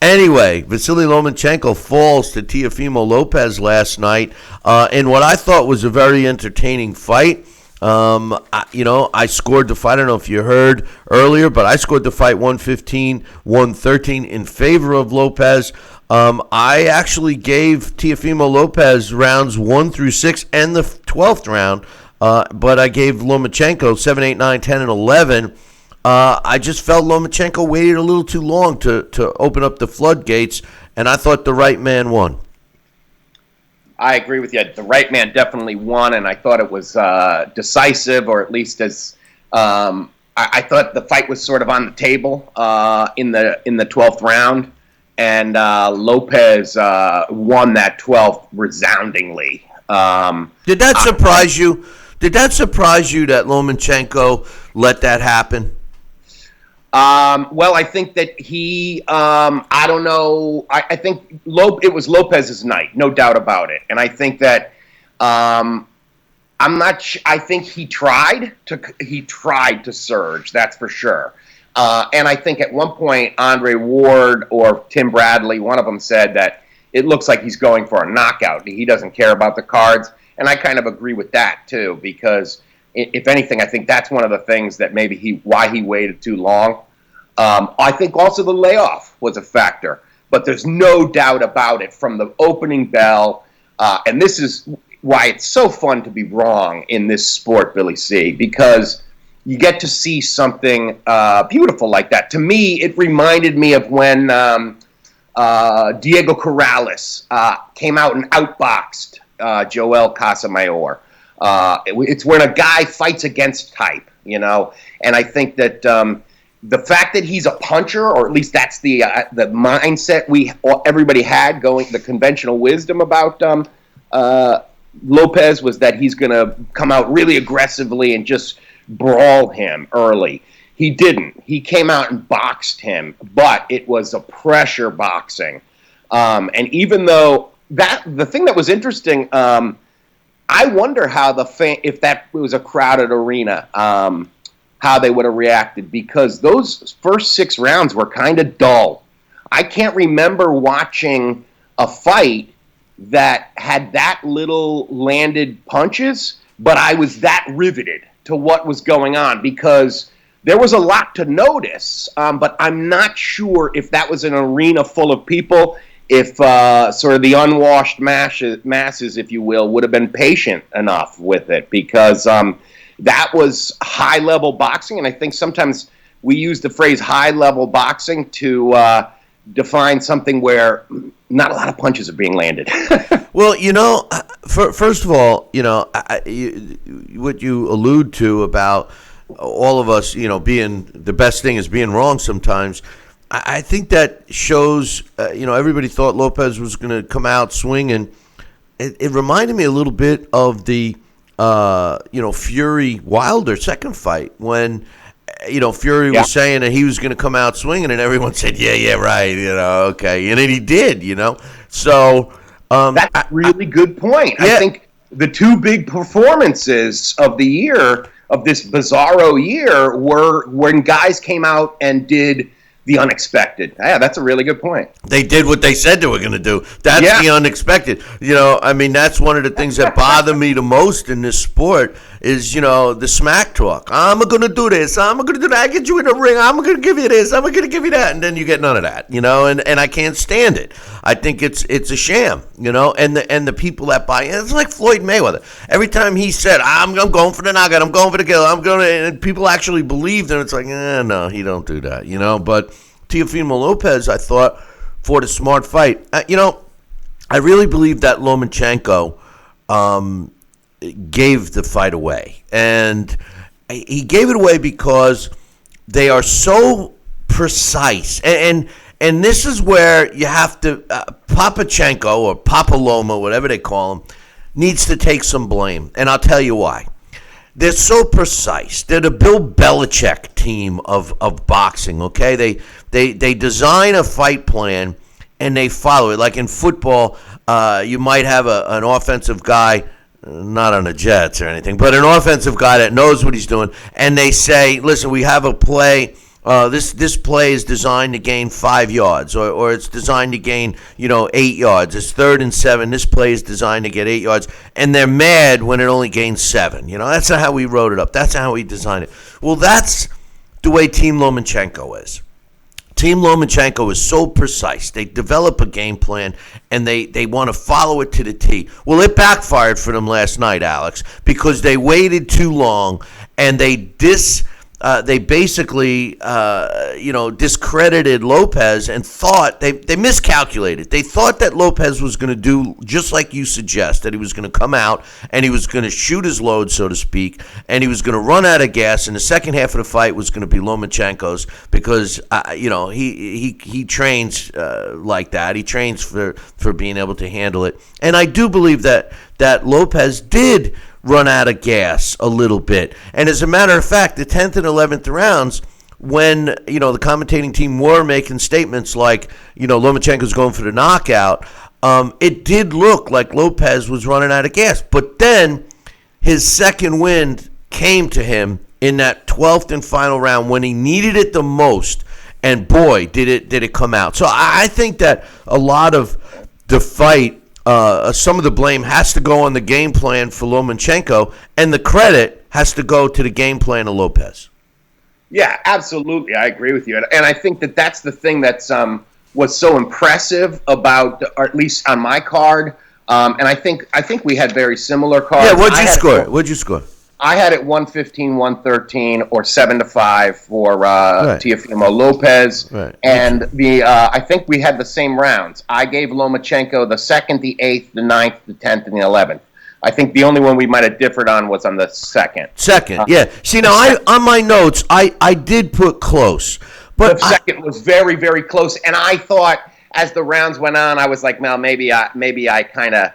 anyway, Vasyl Lomachenko falls to Teofimo Lopez last night in what I thought was a very entertaining fight. I scored the fight. I don't know if you heard earlier, but I scored the fight 115-113 in favor of Lopez. I actually gave Teofimo Lopez rounds 1 through 6 and the 12th round, but I gave Lomachenko 7, 8, 9, 10, and 11. I just felt Lomachenko waited a little too long to open up the floodgates, and I thought the right man won.
I agree with you. The right man definitely won, and I thought it was decisive, or at least as I thought the fight was sort of on the table in the 12th round, and Lopez won that 12th resoundingly.
Did that surprise you? Did that surprise you that Lomachenko let that happen?
Well, I think that he, I don't know. I think it was Lopez's night, no doubt about it. And I think that, I'm not. I think he tried to surge. That's for sure. And I think at one point, Andre Ward or Tim Bradley, one of them said that it looks like he's going for a knockout. He doesn't care about the cards, and I kind of agree with that too, because if anything, I think that's one of the things that maybe why he waited too long. I think also the layoff was a factor, but there's no doubt about it from the opening bell, and this is why it's so fun to be wrong in this sport, Billy C., because you get to see something beautiful like that. To me, it reminded me of when Diego Corrales came out and outboxed Joel Casamayor. It's when a guy fights against type, And I think that the fact that he's a puncher, or at least that's the mindset everybody had going, the conventional wisdom about Lopez was that he's going to come out really aggressively and just brawl him early. He didn't. He came out and boxed him, but it was a pressure boxing. And even though the thing that was interesting, I wonder how if that was a crowded arena, how they would have reacted, because those first 6 rounds were kind of dull. I can't remember watching a fight that had that little landed punches, but I was that riveted to what was going on, because there was a lot to notice, but I'm not sure if that was an arena full of people, if sort of the unwashed masses, if you will, would have been patient enough with it, because that was high-level boxing, and I think sometimes we use the phrase high-level boxing to define something where not a lot of punches are being landed.
Well, first of all, what you allude to about all of us, being the best thing is being wrong sometimes. I think that shows, everybody thought Lopez was going to come out swinging. It reminded me a little bit of the, Fury Wilder second fight when, Fury was saying that he was going to come out swinging, and everyone said, yeah, right, okay. And then he did, So
that's a really good point. Yeah. I think the 2 big performances of the year, of this bizarro year, were when guys came out and did the unexpected. Yeah, that's a really good point.
They did what they said they were going to do. That's the unexpected. That's one of the things that bother me the most in this sport is, the smack talk. I'm going to do this. I'm going to do that. I get you in the ring. I'm going to give you this. I'm going to give you that. And then you get none of that, and I can't stand it. I think it's a sham, and the people that buy in. It's like Floyd Mayweather. Every time he said, I'm going for the knockout, I'm going for the kill, and people actually believed, and it's like, no, he don't do that, But Teofimo Lopez, I thought, fought a smart fight. I really believe that Lomachenko gave the fight away. And he gave it away because they are so precise. And this is where you have to, Papachenko or Papaloma, whatever they call him, needs to take some blame. And I'll tell you why. They're so precise. They're the Bill Belichick team of boxing, okay? They design a fight plan and they follow it. Like in football, you might have an offensive guy, not on the Jets or anything, but an offensive guy that knows what he's doing, and they say, listen, we have a play. This play is designed to gain 5 yards, or it's designed to gain 8 yards. It's 3rd and 7. This play is designed to get 8 yards, and they're mad when it only gains 7. That's not how we wrote it up. That's not how we designed it. Well, that's the way Team Lomachenko is. Team Lomachenko is so precise. They develop a game plan, and they want to follow it to the T. Well, it backfired for them last night, Alex, because they waited too long, and they basically, discredited Lopez and thought they miscalculated. They thought that Lopez was going to do just like you suggest, that he was going to come out and he was going to shoot his load, so to speak, and he was going to run out of gas. And the second half of the fight was going to be Lomachenko's because, he trains like that. He trains for being able to handle it. And I do believe that Lopez did run out of gas a little bit. And as a matter of fact, the 10th and 11th rounds, when, the commentating team were making statements like, Lomachenko's going for the knockout, it did look like Lopez was running out of gas. But then his second wind came to him in that 12th and final round when he needed it the most. And boy, did it come out. So I think that a lot of the fight, some of the blame has to go on the game plan for Lomachenko, and the credit has to go to the game plan of Lopez.
Yeah, absolutely. I agree with you. And I think that that's the thing that's was so impressive about, or at least on my card. And I think we had very similar cards.
Yeah, what'd you score?
I had it 115, 113, or 7-5 for Teofimo Lopez.
Right.
And I think we had the same rounds. I gave Lomachenko the 2nd, the 8th, the 9th, the 10th, and the 11th. I think the only one we might have differed on was on the second.
Yeah. See, now on my notes, I did put close, but
The second was very, very close, and I thought as the rounds went on, I was like, well, maybe I kind of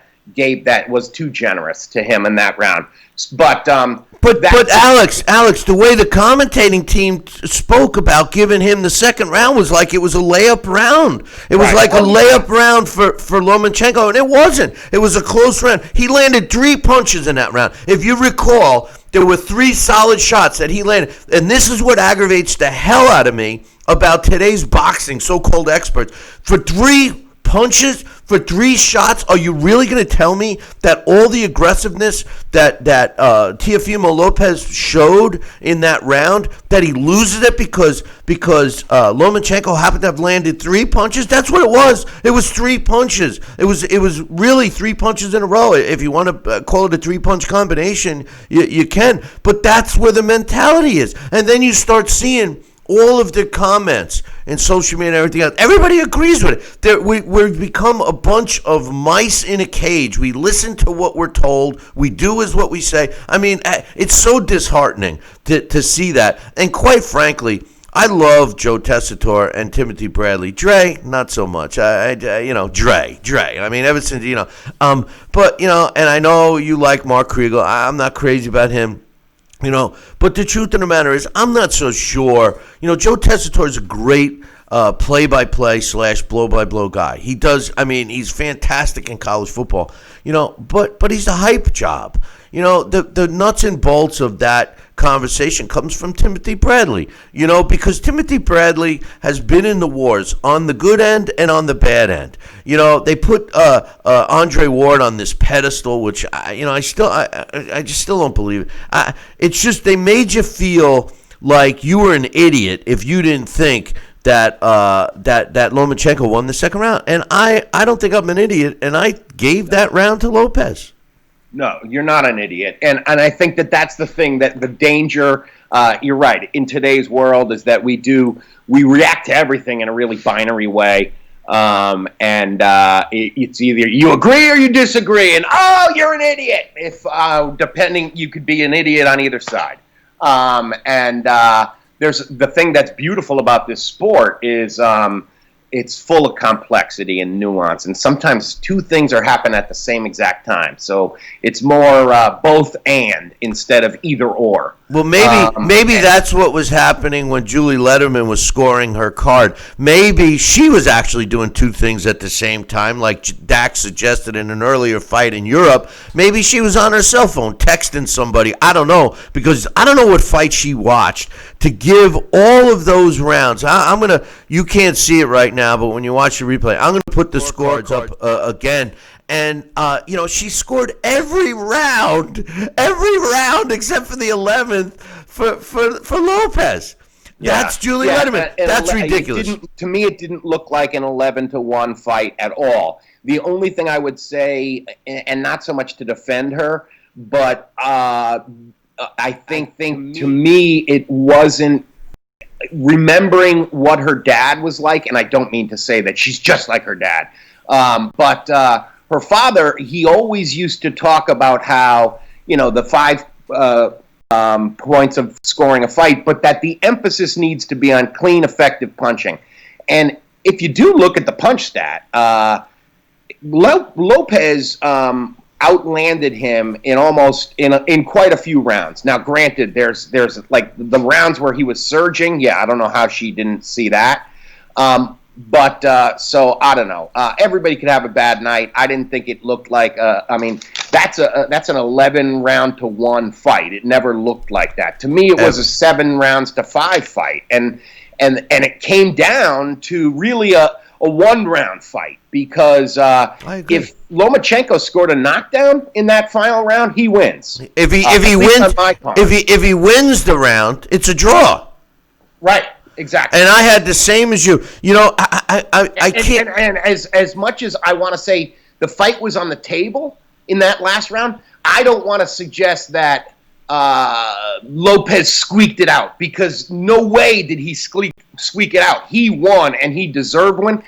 was too generous to him in that round. But
Alex, the way the commentating team spoke about giving him the second round was like it was a layup round. It was like a layup round for Lomachenko, and it wasn't. It was a close round. He landed 3 punches in that round. If you recall, there were 3 solid shots that he landed, and this is what aggravates the hell out of me about today's boxing, so-called experts. For 3 punches, for 3 shots, are you really going to tell me that all the aggressiveness that Teofimo Lopez showed in that round, that he loses it because Lomachenko happened to have landed 3 punches? That's what it was. It was 3 punches. It was really 3 punches in a row. If you want to call it a 3-punch combination, you can. But that's where the mentality is. And then you start seeing all of the comments and social media and everything else. Everybody agrees with it. We've become a bunch of mice in a cage. We listen to what we're told. We do as what we say. I mean, it's so disheartening to see that. And quite frankly, I love Joe Tessitore and Timothy Bradley. Dre, not so much. Dre. I mean, ever since, but, and I know you like Mark Kriegel. I'm not crazy about him. But the truth of the matter is, I'm not so sure. Joe Tessitore is a great play-by-play / blow-by-blow guy. He does. I mean, he's fantastic in college football. But he's a hype job. The nuts and bolts of that conversation comes from Timothy Bradley. Because Timothy Bradley has been in the wars on the good end and on the bad end. They put Andre Ward on this pedestal, which I just still don't believe it. It's just they made you feel like you were an idiot if you didn't think that Lomachenko won the second round, and I don't think I'm an idiot, and I gave that round to Lopez.
No, you're not an idiot. And I think that's the thing, that the danger, you're right, in today's world is that we react to everything in a really binary way. It's either you agree or you disagree, and you're an idiot. If depending, you could be an idiot on either side. There's the thing that's beautiful about this sport is it's full of complexity and nuance, and sometimes 2 things are happening at the same exact time. So it's more both and instead of either or.
Well, maybe that's what was happening when Julie Lederman was scoring her card. Maybe she was actually doing 2 things at the same time, like Dax suggested in an earlier fight in Europe. Maybe she was on her cell phone texting somebody. I don't know, because I don't know what fight she watched to give all of those rounds. You can't see it right now, but when you watch the replay, I'm going to put the scorecards up again. And, she scored every round except for the 11th for Lopez. Yeah. That's Julie Lederman. That's ridiculous.
To me, it didn't look like an 11-1 fight at all. The only thing I would say, and not so much to defend her, but I think to me it wasn't remembering what her dad was like, and I don't mean to say that she's just like her dad, but her father, he always used to talk about how, the 5 points of scoring a fight, but that the emphasis needs to be on clean, effective punching. And if you do look at the punch stat, Lopez outlanded him in quite a few rounds. Now, granted, there's like the rounds where he was surging. Yeah, I don't know how she didn't see that. So I don't know. Everybody could have a bad night. I didn't think it looked like. That's an 11-round-1 fight. It never looked like that. To me, it was a 7-rounds-5 fight, and it came down to really a 1-round fight, because if Lomachenko scored a knockdown in that final round, he wins.
If he wins the round, it's a draw.
Right. Exactly.
And I had the same as you. I can't.
And as much as I want to say the fight was on the table in that last round, I don't want to suggest that Lopez squeaked it out, because no way did he squeak it out. He won, and he deserved one.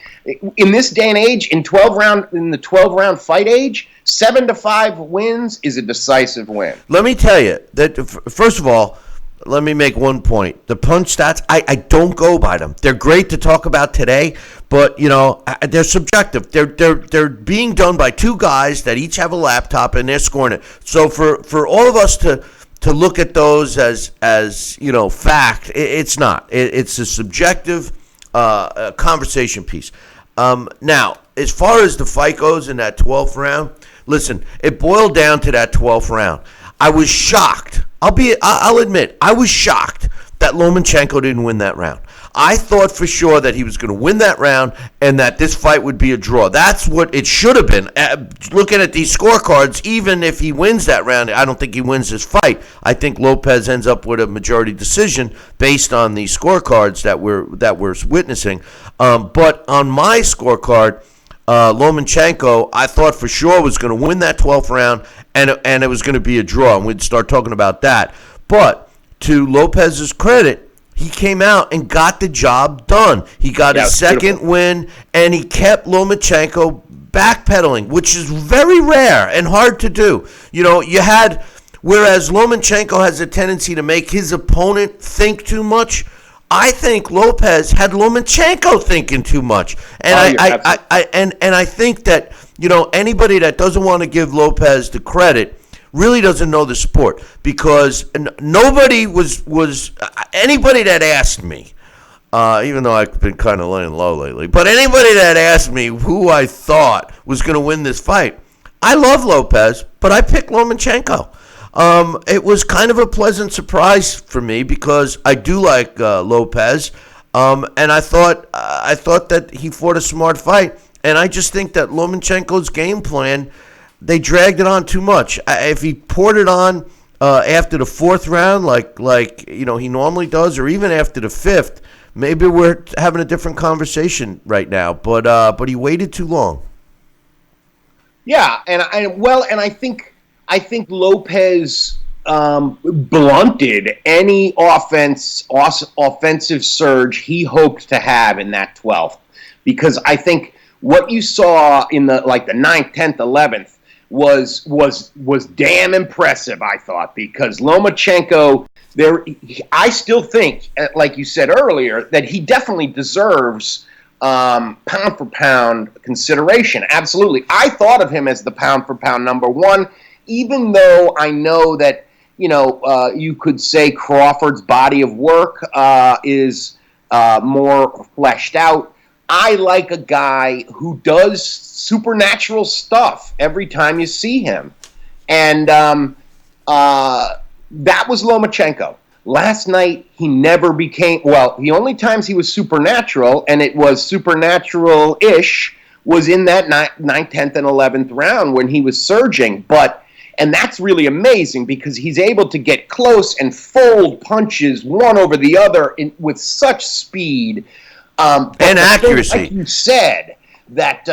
In this day and age, in the 12-round fight age, 7-5 wins is a decisive win.
Let me tell you that, first of all, let me make one point. The punch stats, I don't go by them. They're great to talk about today, but they're subjective. They're being done by two guys that each have a laptop, and they're scoring it. So for all of us to look at those as fact, it's not. It's a subjective conversation piece. Now, as far as the fight goes in that 12th round, listen, it boiled down to that 12th round. I was shocked. I'll admit, I was shocked that Lomachenko didn't win that round. I thought for sure that he was going to win that round and that this fight would be a draw. That's what it should have been. Looking at these scorecards, even if he wins that round, I don't think he wins this fight. I think Lopez ends up with a majority decision based on the scorecards that we're witnessing. But on my scorecard, Lomachenko, I thought for sure was going to win that 12th round, and it was going to be a draw, and we'd start talking about that. But to Lopez's credit, he came out and got the job done. He got his second win, and he kept Lomachenko backpedaling, which is very rare and hard to do. Whereas Lomachenko has a tendency to make his opponent think too much, I think Lopez had Lomachenko thinking too much, and I think that anybody that doesn't want to give Lopez the credit really doesn't know the sport, because nobody was anybody that asked me, even though I've been kind of laying low lately, but anybody that asked me who I thought was going to win this fight, I love Lopez, but I picked Lomachenko. It was kind of a pleasant surprise for me because I do like Lopez, and I thought that he fought a smart fight, and I just think that Lomachenko's game plan, they dragged it on too much. If he poured it on after the 4th round, like he normally does, or even after the 5th, maybe we're having a different conversation right now. But he waited too long.
Yeah, and I think Lopez blunted any offensive surge he hoped to have in that 12th, because I think what you saw in the 9th, 10th, 11th was damn impressive, I thought, because Lomachenko, I still think, like you said earlier, that he definitely deserves pound for pound consideration. Absolutely. I thought of him as the pound for pound number one, even though I know that, you could say Crawford's body of work is more fleshed out. I like a guy who does supernatural stuff every time you see him. And that was Lomachenko. Last night, he never became, the only times he was supernatural, and it was supernatural-ish, was in that 9th, 10th, and 11th round when he was surging. And that's really amazing because he's able to get close and fold punches one over the other with such speed. And
accuracy.
Like you said, that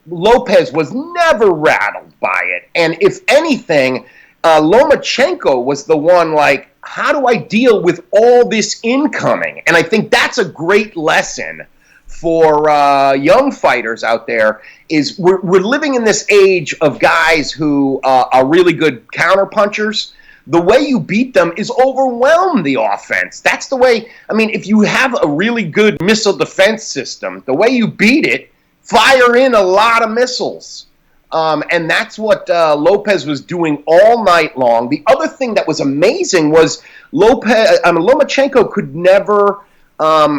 Lopez was never rattled by it. And if anything, Lomachenko was the one how do I deal with all this incoming? And I think that's a great lesson for young fighters out there, is we're living in this age of guys who are really good counterpunchers. The way you beat them is overwhelm the offense. That's the way, if you have a really good missile defense system, the way you beat it, fire in a lot of missiles. And that's what Lopez was doing all night long. The other thing that was amazing was Lomachenko could never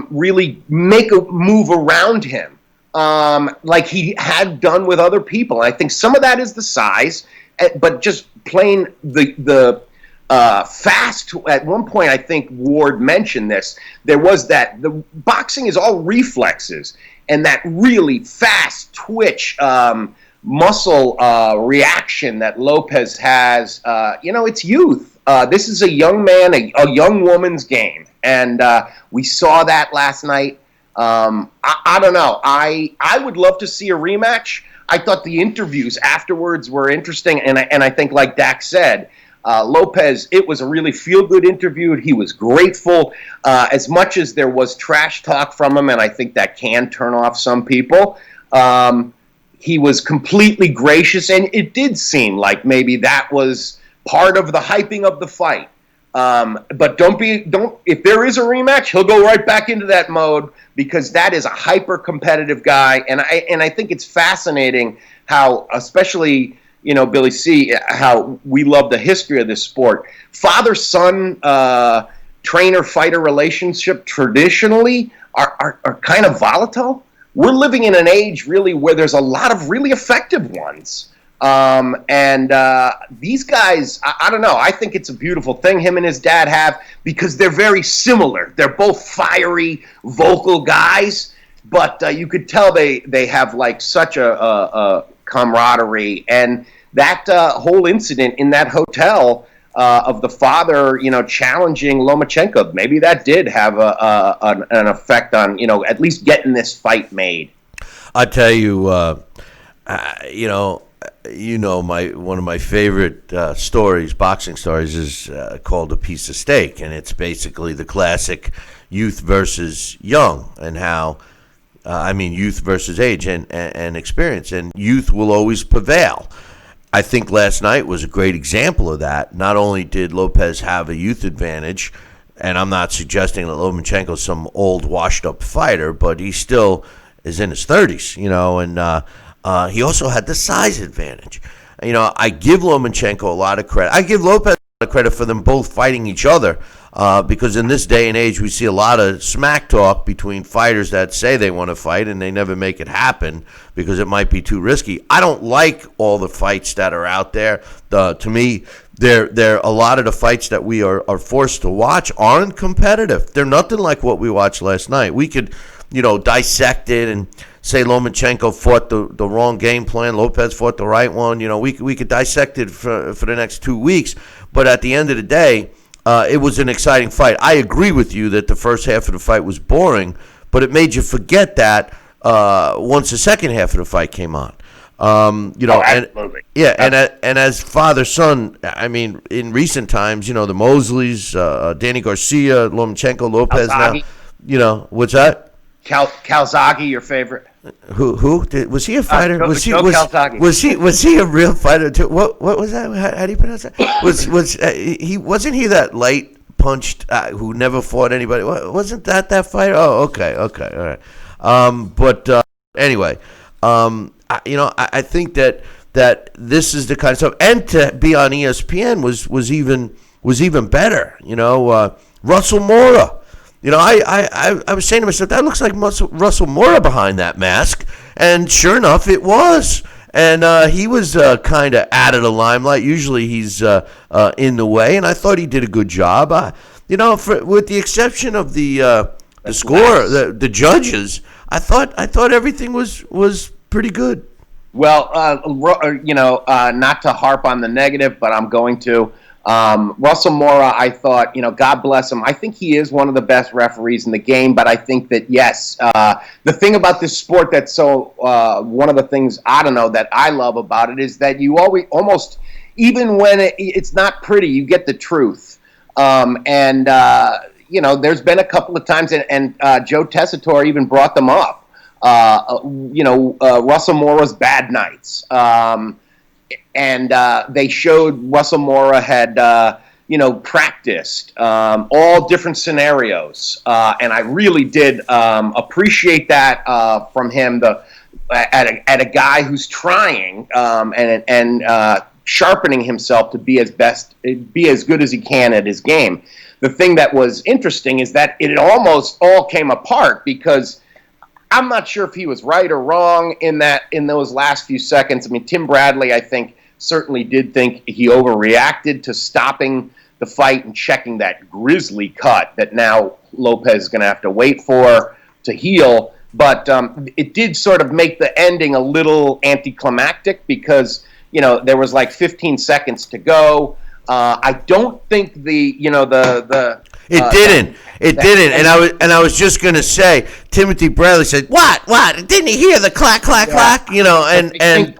really make a move around him like he had done with other people. And I think some of that is the size, but just plain the fast. At one point, I think Ward mentioned this. There was that the boxing is all reflexes, and that really fast twitch muscle reaction that Lopez has. It's youth. This is a young man, a young woman's game, and we saw that last night. I don't know. I would love to see a rematch. I thought the interviews afterwards were interesting, and I think, like Dax said, Lopez, it was a really feel-good interview. He was grateful. As much as there was trash talk from him, and I think that can turn off some people, he was completely gracious, and it did seem like maybe that was part of the hyping of the fight. But if there is a rematch, he'll go right back into that mode, because that is a hyper-competitive guy, and I think it's fascinating how, especially, Billy C., how we love the history of this sport. Father-son trainer-fighter relationship traditionally are kind of volatile. We're living in an age, really, where there's a lot of really effective ones. And these guys, I don't know, I think it's a beautiful thing him and his dad have, because they're very similar. They're both fiery, vocal guys, but you could tell they have like such a camaraderie. And that whole incident in that hotel of the father, challenging Lomachenko, maybe that did have an effect on, at least getting this fight made.
I tell you, one of my favorite stories, boxing stories, is called A Piece of Steak, and it's basically the classic youth versus young, and how youth versus age and experience, and youth will always prevail. I think last night was a great example of that. Not only did Lopez have a youth advantage, and I'm not suggesting that Lomachenko is some old washed-up fighter, but he still is in his 30s, and he also had the size advantage. I give Lomachenko a lot of credit. I give Lopez a lot of credit for them both fighting each other, because in this day and age, we see a lot of smack talk between fighters that say they want to fight and they never make it happen because it might be too risky. I don't like all the fights that are out there. To me, they're a lot of the fights that we are forced to watch aren't competitive. They're nothing like what we watched last night. We could, dissect it and say Lomachenko fought the wrong game plan, Lopez fought the right one. We could dissect it for the next 2 weeks. But at the end of the day, it was an exciting fight. I agree with you that the first half of the fight was boring, but it made you forget that once the second half of the fight came on.
Absolutely.
And as father-son, in recent times, the Mosleys, Danny Garcia, Lomachenko, Lopez
Calzaghe.
Now, what's that?
Calzaghe, your favorite?
Who was he a fighter? Was he a real fighter too? What was that? How do you pronounce that? Wasn't he that light punched who never fought anybody? Wasn't that fighter? Oh, okay, all right. Anyway, I think that this is the kind of stuff, and to be on ESPN was even better. Russell Mora. I was saying to myself, that looks like Russell Mora behind that mask, and sure enough, it was. And he was kind of out of the limelight. Usually, he's in the way, and I thought he did a good job. With the exception of the score, the judges, I thought everything was pretty good.
Well, not to harp on the negative, but I'm going to. Russell Mora, I thought, God bless him. I think he is one of the best referees in the game, but I think that, yes, the thing about this sport that's so, one of the things, that I love about it is that you always, almost, even when it's not pretty, you get the truth. There's been a couple of times, and Joe Tessitore even brought them up, Russell Mora's bad nights. And they showed Russell Mora had, practiced all different scenarios, and I really did appreciate that from him. At a guy who's trying and sharpening himself to be as good as he can at his game. The thing that was interesting is that it almost all came apart, because I'm not sure if he was right or wrong in those last few seconds. Tim Bradley, I think, certainly did think he overreacted to stopping the fight and checking that grisly cut that now Lopez is going to have to wait for to heal. But it did sort of make the ending a little anticlimactic, because there was like 15 seconds to go. I don't think the
It didn't. It didn't. And I was just gonna say, Timothy Bradley said, "What? What? Didn't he hear the clack, clack, clack?" You know, and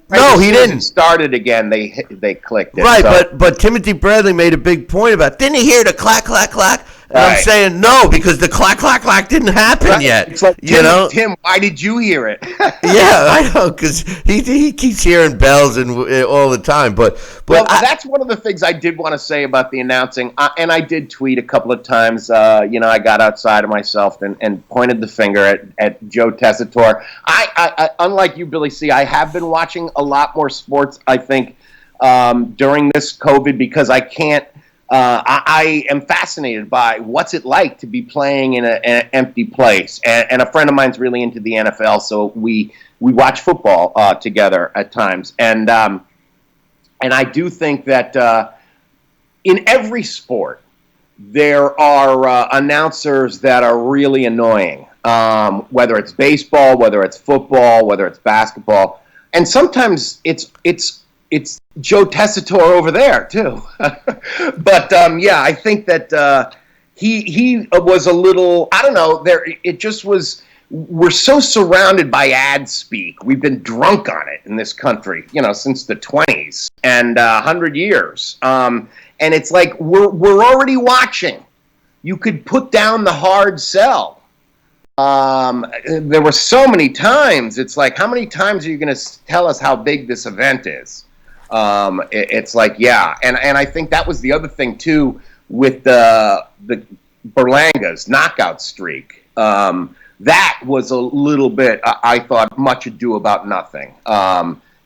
no, he didn't.
It started again. They clicked it.
Right,
so.
but Timothy Bradley made a big point about, didn't he hear the clack, clack, clack? And I'm
Right.
saying no, because the clack, clack, clack didn't happen yet.
It's like, Tim, why did you hear it?
Yeah, I know, because he keeps hearing bells and all the time. But
that's one of the things I did want to say about the announcing, and I did tweet a couple of times. I got outside of myself and pointed the finger at Joe Tessitore. I unlike you, Billy C, I have been watching a lot more sports, I think, during this COVID, because I can't. I am fascinated by what's it like to be playing in an empty place, and a friend of mine's really into the NFL, so we watch football together at times, and I do think that in every sport there are announcers that are really annoying, whether it's baseball, whether it's football, whether it's basketball, and sometimes it's Joe Tessitore over there too. But I think that he was a little, I don't know, it just was. We're so surrounded by ad speak. We've been drunk on it in this country, since the 20s and 100 years. And it's like we're already watching. You could put down the hard sell. There were so many times. It's like, how many times are you going to tell us how big this event is? It's like, yeah, and I think that was the other thing too with the Berlanga's knockout streak. That was a little bit, I thought, much ado about nothing.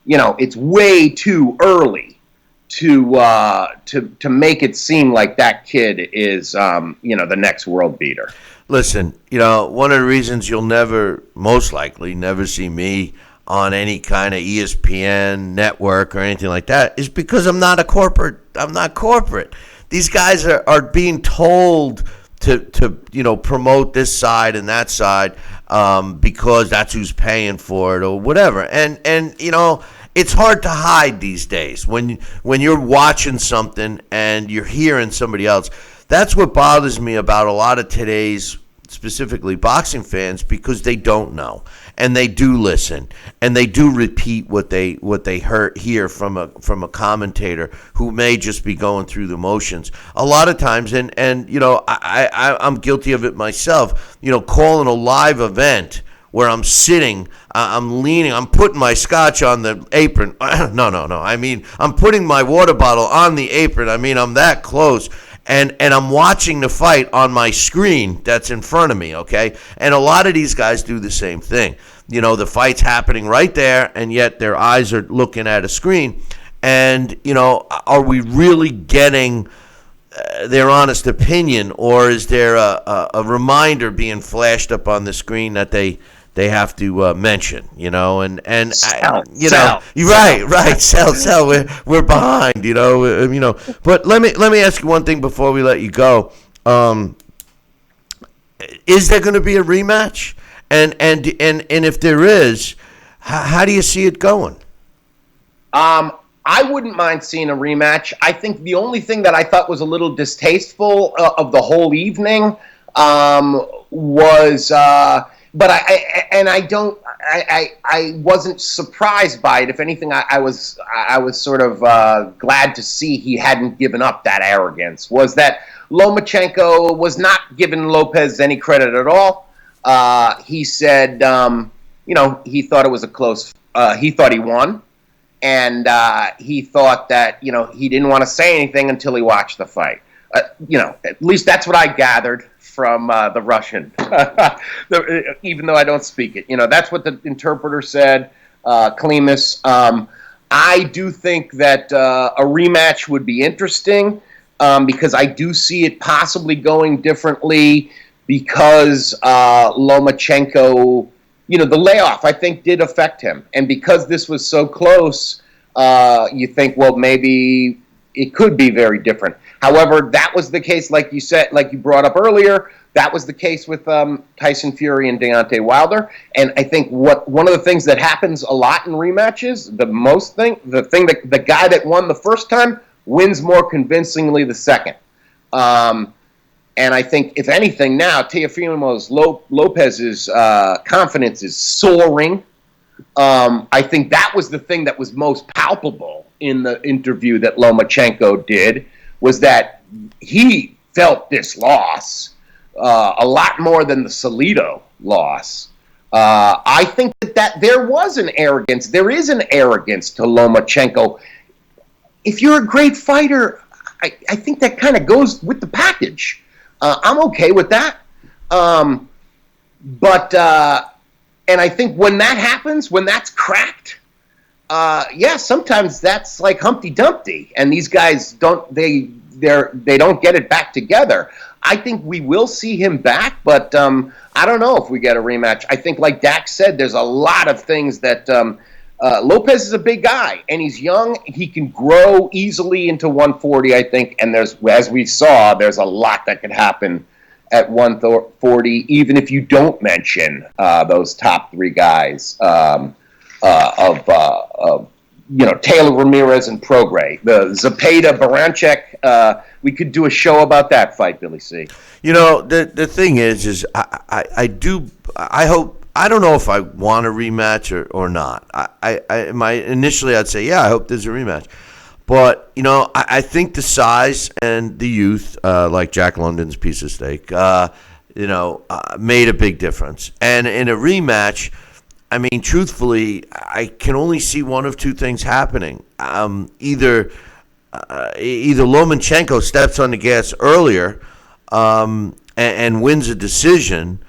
It's way too early to make it seem like that kid is the next world beater.
Listen, one of the reasons you'll most likely never see me on any kind of ESPN network or anything like that is because I'm not corporate. These guys are being told to promote this side and that side because that's who's paying for it or whatever. And it's hard to hide these days when you're watching something and you're hearing somebody else. That's what bothers me about a lot of today's, specifically boxing fans, because they don't know, and they do listen, and they do repeat what they hear from a commentator who may just be going through the motions a lot of times. And I'm guilty of it myself. Calling a live event where I'm sitting, I'm leaning, I'm putting my scotch on the apron. No. I mean, I'm putting my water bottle on the apron. I mean, I'm that close. And I'm watching the fight on my screen that's in front of me, okay? And a lot of these guys do the same thing. The fight's happening right there, and yet their eyes are looking at a screen. And, are we really getting their honest opinion, or is there a reminder being flashed up on the screen that they have to mention, and
sell.
You're right. Sell. We're behind, But let me ask you one thing before we let you go. Is there going to be a rematch? And if there is, how do you see it going?
I wouldn't mind seeing a rematch. I think the only thing that I thought was a little distasteful of the whole evening was. But I wasn't surprised by it. If anything, I was sort of glad to see he hadn't given up that arrogance. Was that Lomachenko was not giving Lopez any credit at all. He said, he thought it was a close. He thought he won, and he thought that he didn't want to say anything until he watched the fight. At least that's what I gathered from the Russian, even though I don't speak it. That's what the interpreter said, Klimas. I do think that a rematch would be interesting because I do see it possibly going differently because Lomachenko, the layoff, I think, did affect him. And because this was so close, you think, well, maybe it could be very different. However, that was the case, like you said, like you brought up earlier, that was the case with Tyson Fury and Deontay Wilder. And I think one of the things that happens a lot in rematches, the guy that won the first time wins more convincingly the second. And I think, if anything, now Teofimo Lopez's confidence is soaring. I think that was the thing that was most palpable in the interview that Lomachenko did, was that he felt this loss a lot more than the Salido loss. I think that there was an arrogance. There is an arrogance to Lomachenko. If you're a great fighter, I think that kind of goes with the package. I'm okay with that. And I think when that happens, when that's cracked, sometimes that's like Humpty Dumpty, and these guys don't get it back together. I think we will see him back, but I don't know if we get a rematch. I think, like Dax said, there's a lot of things that Lopez is a big guy, and he's young. He can grow easily into 140, I think, and as we saw, there's a lot that could happen at 140, even if you don't mention those top three guys Taylor Ramirez and Prograis. The Zepeda Baranchek, we could do a show about that fight, Billy C.
The thing is I hope, I don't know if I want a rematch or not. Initially I'd say, I hope there's a rematch. But, I think the size and the youth, like Jack London's piece of steak, made a big difference. And in a rematch, I mean, truthfully, I can only see one of two things happening. Either Lomachenko steps on the gas earlier and wins a decision,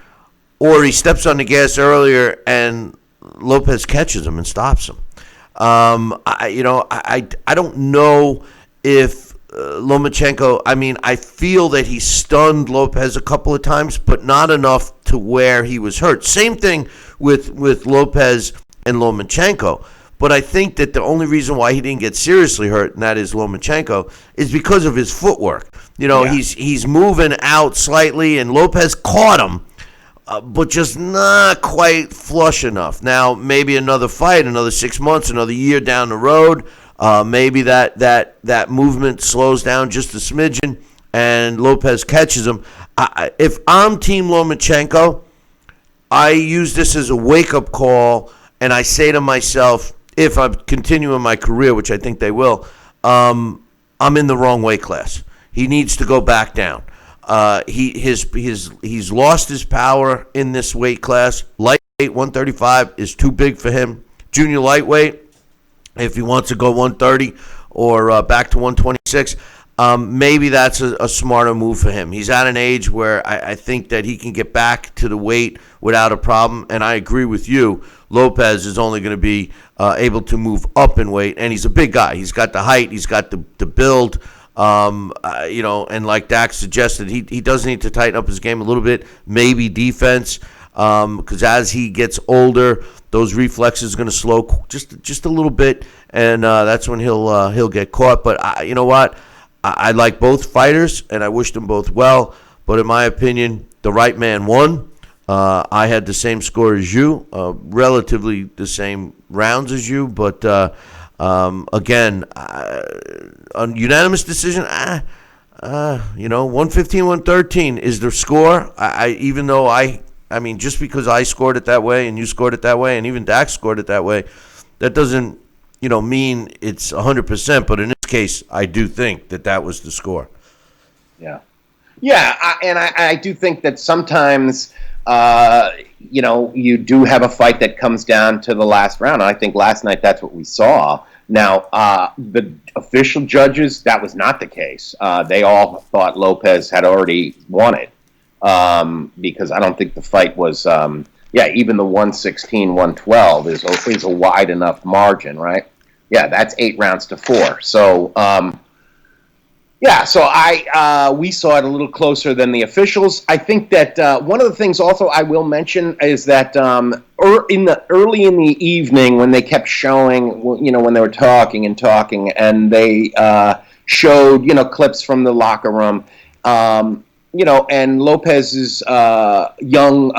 or he steps on the gas earlier and Lopez catches him and stops him. I don't know if Lomachenko, I feel that he stunned Lopez a couple of times, but not enough to where he was hurt. Same thing with Lopez and Lomachenko. But I think that the only reason why he didn't get seriously hurt, and that is Lomachenko, is because of his footwork. He's moving out slightly, and Lopez caught him, but just not quite flush enough. Now, maybe another fight, another 6 months, another year down the road, maybe that movement slows down just a smidgen, and Lopez catches him. If I'm Team Lomachenko, I use this as a wake-up call, and I say to myself, if I continue in my career, which I think they will, I'm in the wrong weight class. He needs to go back down. He's lost his power in this weight class. Lightweight 135 is too big for him. Junior lightweight, if he wants to go 130 or back to 126, maybe that's a smarter move for him. He's at an age where I think that he can get back to the weight without a problem. And I agree with you. Lopez is only going to be able to move up in weight, and he's a big guy. He's got the height. He's got the build. And like Dax suggested, he does need to tighten up his game a little bit, maybe defense, because as he gets older, those reflexes are going to slow just a little bit, and that's when he'll get caught. But you know what? I like both fighters, and I wish them both well. But in my opinion, the right man won. I had the same score as you, relatively the same rounds as you, but again, a unanimous decision. 115, 113 is the score. Even though just because I scored it that way and you scored it that way and even Dax scored it that way, that doesn't mean it's 100%. But in this case, I do think that was the score.
Yeah. I do think that sometimes you do have a fight that comes down to the last round. And I think last night that's what we saw. Now, the official judges, that was not the case. They all thought Lopez had already won it because I don't think the fight was, even the 116, 112 is a wide enough margin, right? Yeah, that's 8 rounds to 4. So, we saw it a little closer than the officials. I think that one of the things also I will mention is that early in the evening when they kept showing, when they were talking and they showed, clips from the locker room, and Lopez's young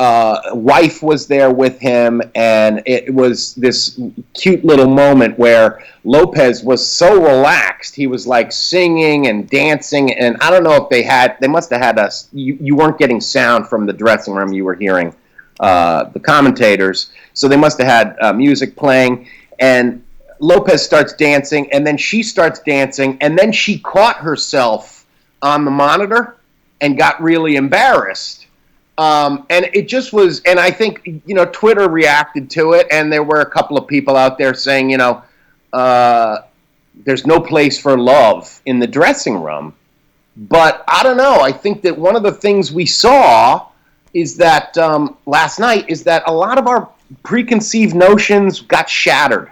wife was there with him, and it was this cute little moment where Lopez was so relaxed. He was like singing and dancing, and I don't know if they must have had us. You weren't getting sound from the dressing room. You were hearing the commentators, so they must have had music playing, and Lopez starts dancing, and then she starts dancing, and then she caught herself on the monitor and got really embarrassed. And it just was, and I think, Twitter reacted to it, and there were a couple of people out there saying, there's no place for love in the dressing room. But I don't know. I think that one of the things we saw is that last night is that a lot of our preconceived notions got shattered.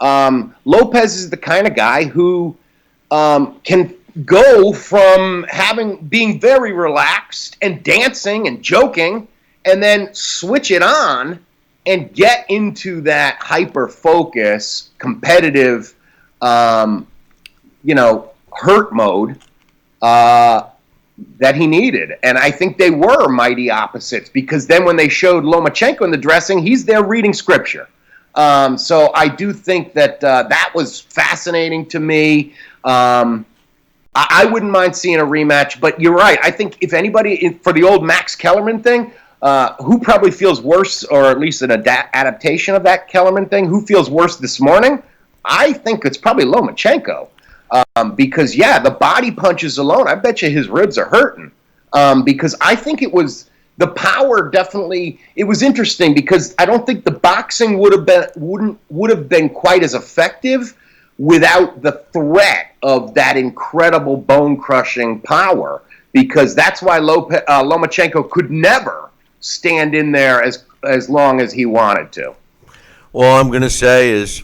Lopez is the kind of guy who can go from being very relaxed and dancing and joking, and then switch it on and get into that hyper focus, competitive, hurt mode that he needed. And I think they were mighty opposites, because then when they showed Lomachenko in the dressing, he's there reading scripture. So I do think that that was fascinating to me. I wouldn't mind seeing a rematch, but you're right. I think if anybody, for the old Max Kellerman thing, who probably feels worse, or at least an adaptation of that Kellerman thing, who feels worse this morning, I think it's probably Lomachenko. Because, the body punches alone, I bet you his ribs are hurting. Because I think it was the power definitely. It was interesting because I don't think the boxing would have been quite as effective without the threat of that incredible bone-crushing power, because that's why Lomachenko could never stand in there as long as he wanted to.
All I'm going to say is,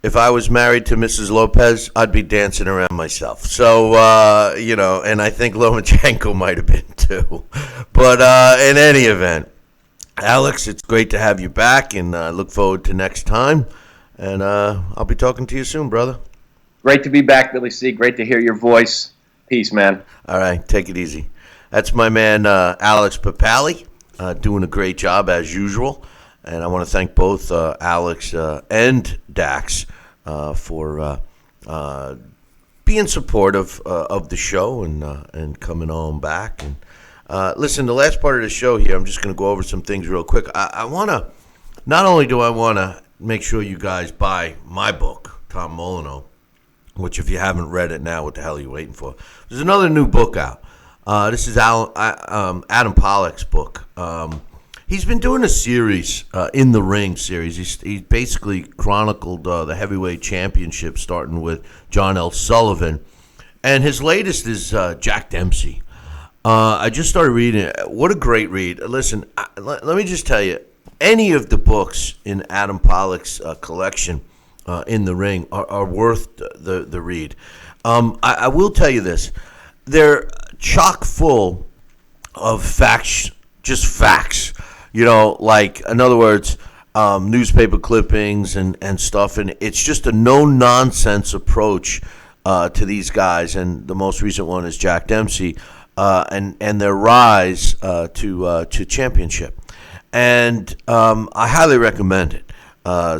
if I was married to Mrs. Lopez, I'd be dancing around myself. So, and I think Lomachenko might have been too. But in any event, Alex, it's great to have you back, and I look forward to next time. And I'll be talking to you soon, brother.
Great to be back, Billy C. Great to hear your voice. Peace, man.
All right, take it easy. That's my man, Alex Papali, doing a great job as usual. And I want to thank both Alex and Dax for being supportive of the show and coming on back. And listen, the last part of the show here, I'm just going to go over some things real quick. I want to, not only do I want to make sure you guys buy my book, Tom Molyneux, which if you haven't read it now, what the hell are you waiting for? There's another new book out. This is Adam Pollock's book. He's been doing a series, In the Ring series. He basically chronicled the heavyweight championship, starting with John L. Sullivan. And his latest is Jack Dempsey. I just started reading it. What a great read. Listen, let me just tell you, any of the books in Adam Pollock's collection, In the Ring, are worth the read. I will tell you this. They're chock full of facts, just facts. In other words, newspaper clippings and stuff. And it's just a no-nonsense approach to these guys. And the most recent one is Jack Dempsey and their rise to championship. And I highly recommend it.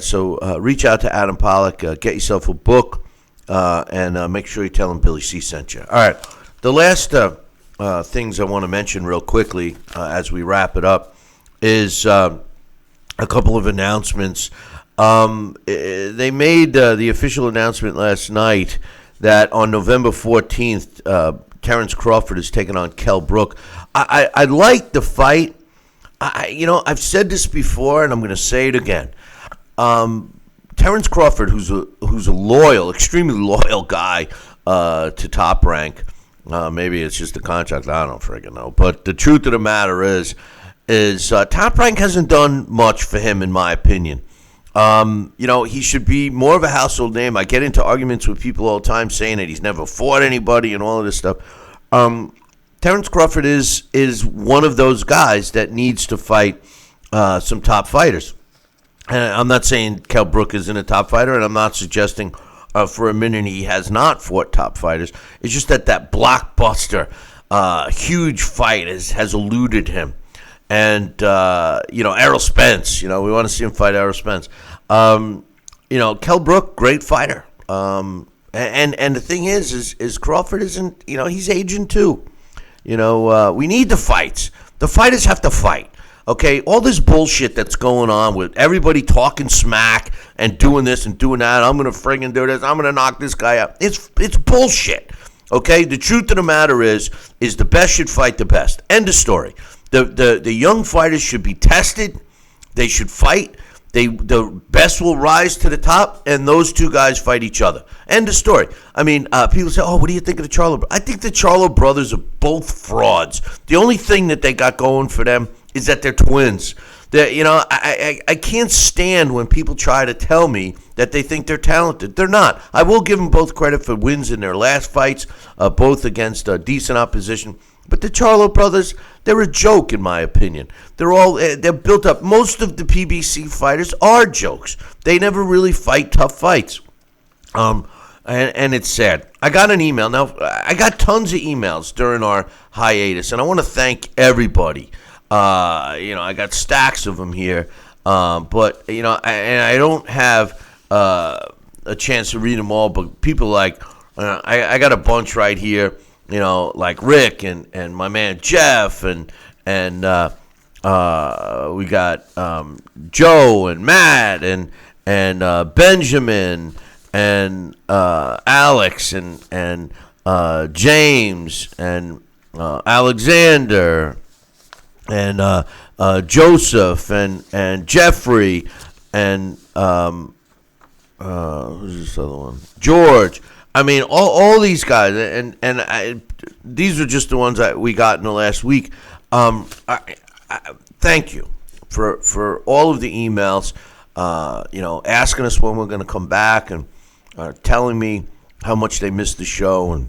So reach out to Adam Pollock, get yourself a book, and make sure you tell him Billy C sent you. All right. The last things I want to mention real quickly as we wrap it up is a couple of announcements. They made the official announcement last night that on November 14th, Terrence Crawford is taking on Kell Brook. I like the fight. I've said this before, and I'm going to say it again. Terrence Crawford, who's a loyal, extremely loyal guy to Top Rank. Maybe it's just a contract. I don't friggin' know. But the truth of the matter is Top Rank hasn't done much for him, in my opinion. He should be more of a household name. I get into arguments with people all the time saying that he's never fought anybody and all of this stuff. Terrence Crawford is one of those guys that needs to fight some top fighters. And I'm not saying Kell Brook isn't a top fighter, and I'm not suggesting for a minute he has not fought top fighters. It's just that blockbuster huge fight has eluded him. And, Errol Spence, we want to see him fight Errol Spence. Kell Brook, great fighter. And the thing is Crawford isn't, he's aging too. We need the fights. The fighters have to fight. Okay, all this bullshit that's going on with everybody talking smack and doing this and doing that. I'm going to friggin' do this. I'm going to knock this guy out. It's bullshit. Okay, the truth of the matter is the best should fight the best. End of story. The young fighters should be tested. They should fight. The best will rise to the top, and those two guys fight each other. End of story. I mean, people say, what do you think of the Charlo brothers? I think the Charlo brothers are both frauds. The only thing that they got going for them is that they're twins. I can't stand when people try to tell me that they think they're talented. They're not. I will give them both credit for wins in their last fights, both against decent opposition. But the Charlo brothers, they're a joke in my opinion. They're built up. Most of the PBC fighters are jokes. They never really fight tough fights. And it's sad. I got an email. Now, I got tons of emails during our hiatus, and I want to thank everybody. I got stacks of them here. But I don't have a chance to read them all, but people like, I got a bunch right here. Like Rick and my man Jeff and we got Joe and Matt and Benjamin and Alex and James and Alexander and Joseph and Jeffrey and who's this other one? George. I mean, all these guys, and these are just the ones that we got in the last week. Thank you for all of the emails, asking us when we're going to come back and telling me how much they missed the show and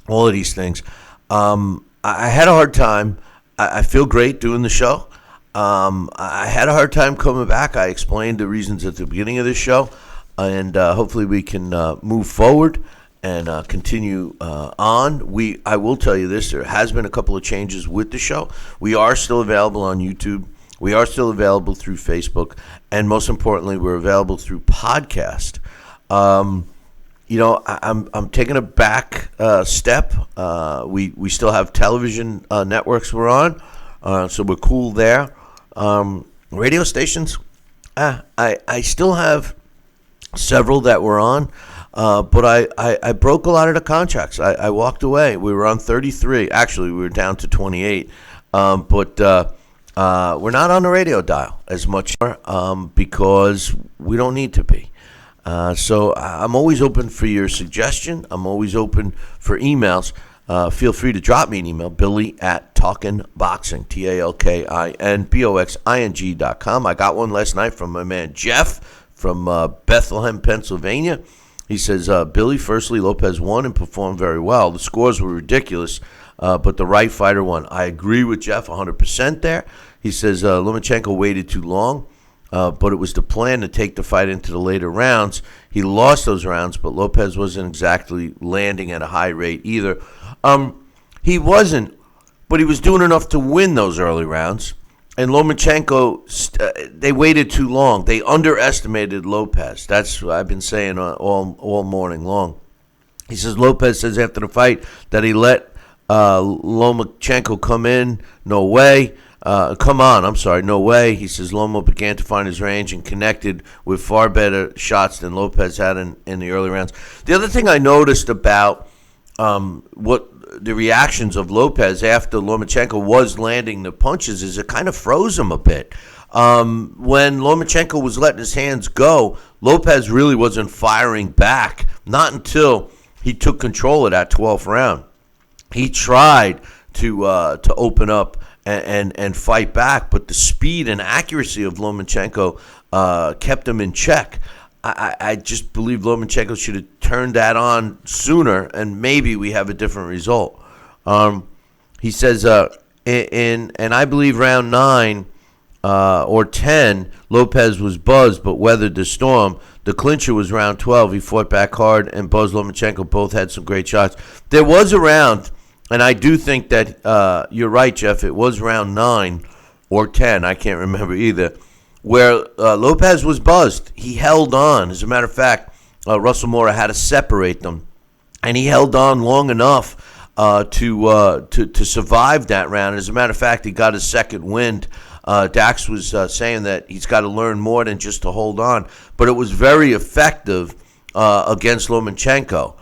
all of these things. I had a hard time. I feel great doing the show. I had a hard time coming back. I explained the reasons at the beginning of this show. And hopefully we can move forward and continue on. I will tell you this, there has been a couple of changes with the show. We are still available on YouTube. We are still available through Facebook. And most importantly, we're available through podcast. I'm taking a back step. We still have television networks we're on, so we're cool there. Radio stations, I still have several that were on, but I broke a lot of the contracts. I walked away. We were on 33. Actually, we were down to 28. But we're not on the radio dial as much because we don't need to be. So I'm always open for your suggestion. I'm always open for emails. Feel free to drop me an email, Billy@TalkinBoxing, TalkinBoxing.com. I got one last night from my man Jeff from Bethlehem, Pennsylvania. He says, Billy, firstly, Lopez won and performed very well. The scores were ridiculous, but the right fighter won. I agree with Jeff 100% there. He says, Lomachenko waited too long, but it was the plan to take the fight into the later rounds. He lost those rounds, but Lopez wasn't exactly landing at a high rate either. He wasn't, but he was doing enough to win those early rounds. And Lomachenko, they waited too long. They underestimated Lopez. That's what I've been saying all morning long. He says Lopez says after the fight that he let Lomachenko come in. No way. No way. He says Loma began to find his range and connected with far better shots than Lopez had in the early rounds. The other thing I noticed about what the reactions of Lopez after Lomachenko was landing the punches is it kind of froze him a bit. When Lomachenko was letting his hands go, Lopez really wasn't firing back, not until he took control of that 12th round. He tried to open up and fight back, but the speed and accuracy of Lomachenko kept him in check. I just believe Lomachenko should have turned that on sooner, and maybe we have a different result. He says, and I believe round 9 or 10, Lopez was buzzed but weathered the storm. The clincher was round 12. He fought back hard, and Buzz Lomachenko both had some great shots. There was a round And I do think that you're right, Jeff. It was round 9 or 10. I can't remember either, where Lopez was buzzed. He held on. As a matter of fact, Russell Mora had to separate them, and he held on long enough to survive that round. As a matter of fact, he got his second wind. Dax was saying that he's got to learn more than just to hold on, but it was very effective against Lomachenko.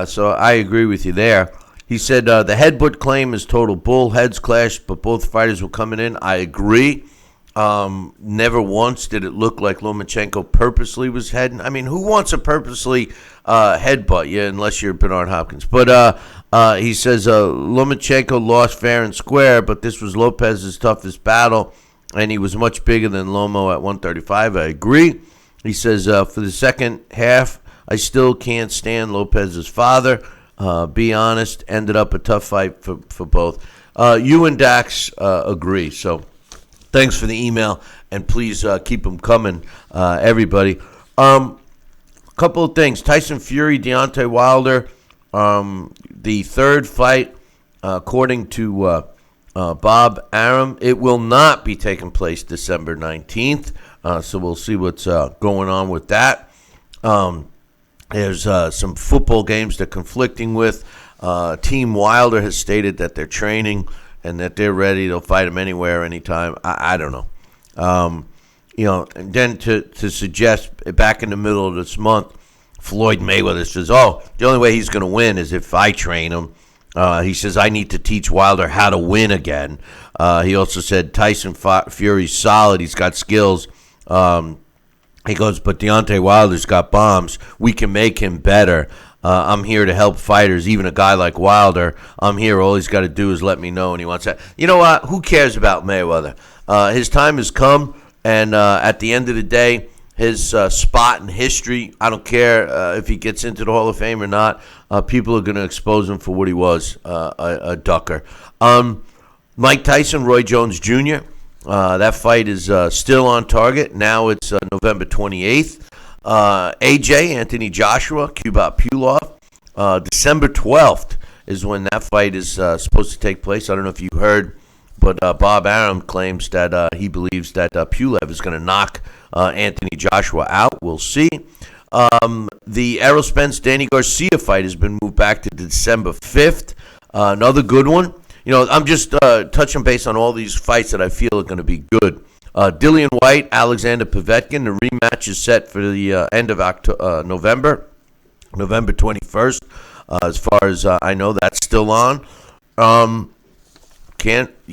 So I agree with you there. He said the headbutt claim is total bull. Heads clashed, but both fighters were coming in. I agree. Never once did it look like Lomachenko purposely was heading. I mean, who wants to purposely headbutt you unless you're Bernard Hopkins? But he says Lomachenko lost fair and square, but this was Lopez's toughest battle, and he was much bigger than Lomo at 135. I agree. He says for the second half, I still can't stand Lopez's father. Be honest, ended up a tough fight for both. You and Dax agree, so thanks for the email, and please keep them coming, everybody. Couple of things. Tyson Fury, Deontay Wilder, the third fight, according to Bob Arum, it will not be taking place December 19th, so we'll see what's going on with that. There's some football games they're conflicting with. Team Wilder has stated that they're training and that they're ready. They'll fight him anywhere, anytime. I don't know. And then to suggest back in the middle of this month, Floyd Mayweather says, the only way he's going to win is if I train him. He says, I need to teach Wilder how to win again. He also said Tyson Fury's solid. He's got skills. He goes, but Deontay Wilder's got bombs. We can make him better. I'm here to help fighters, even a guy like Wilder. I'm here. All he's got to do is let me know, and he wants that. You know what? Who cares about Mayweather? His time has come, and at the end of the day, his spot in history, I don't care if he gets into the Hall of Fame or not, people are going to expose him for what he was, a ducker. Mike Tyson, Roy Jones Jr., that fight is still on target. Now it's November 28th. AJ, Anthony Joshua, Kubrat Pulev. December 12th is when that fight is supposed to take place. I don't know if you heard, but Bob Arum claims that he believes that Pulev is going to knock Anthony Joshua out. We'll see. The Errol Spence-Danny Garcia fight has been moved back to December 5th. Another good one. I'm just touching base on all these fights that I feel are going to be good. Dillian White, Alexander Povetkin. The rematch is set for the end of November 21st. As far as I know, that's still on. You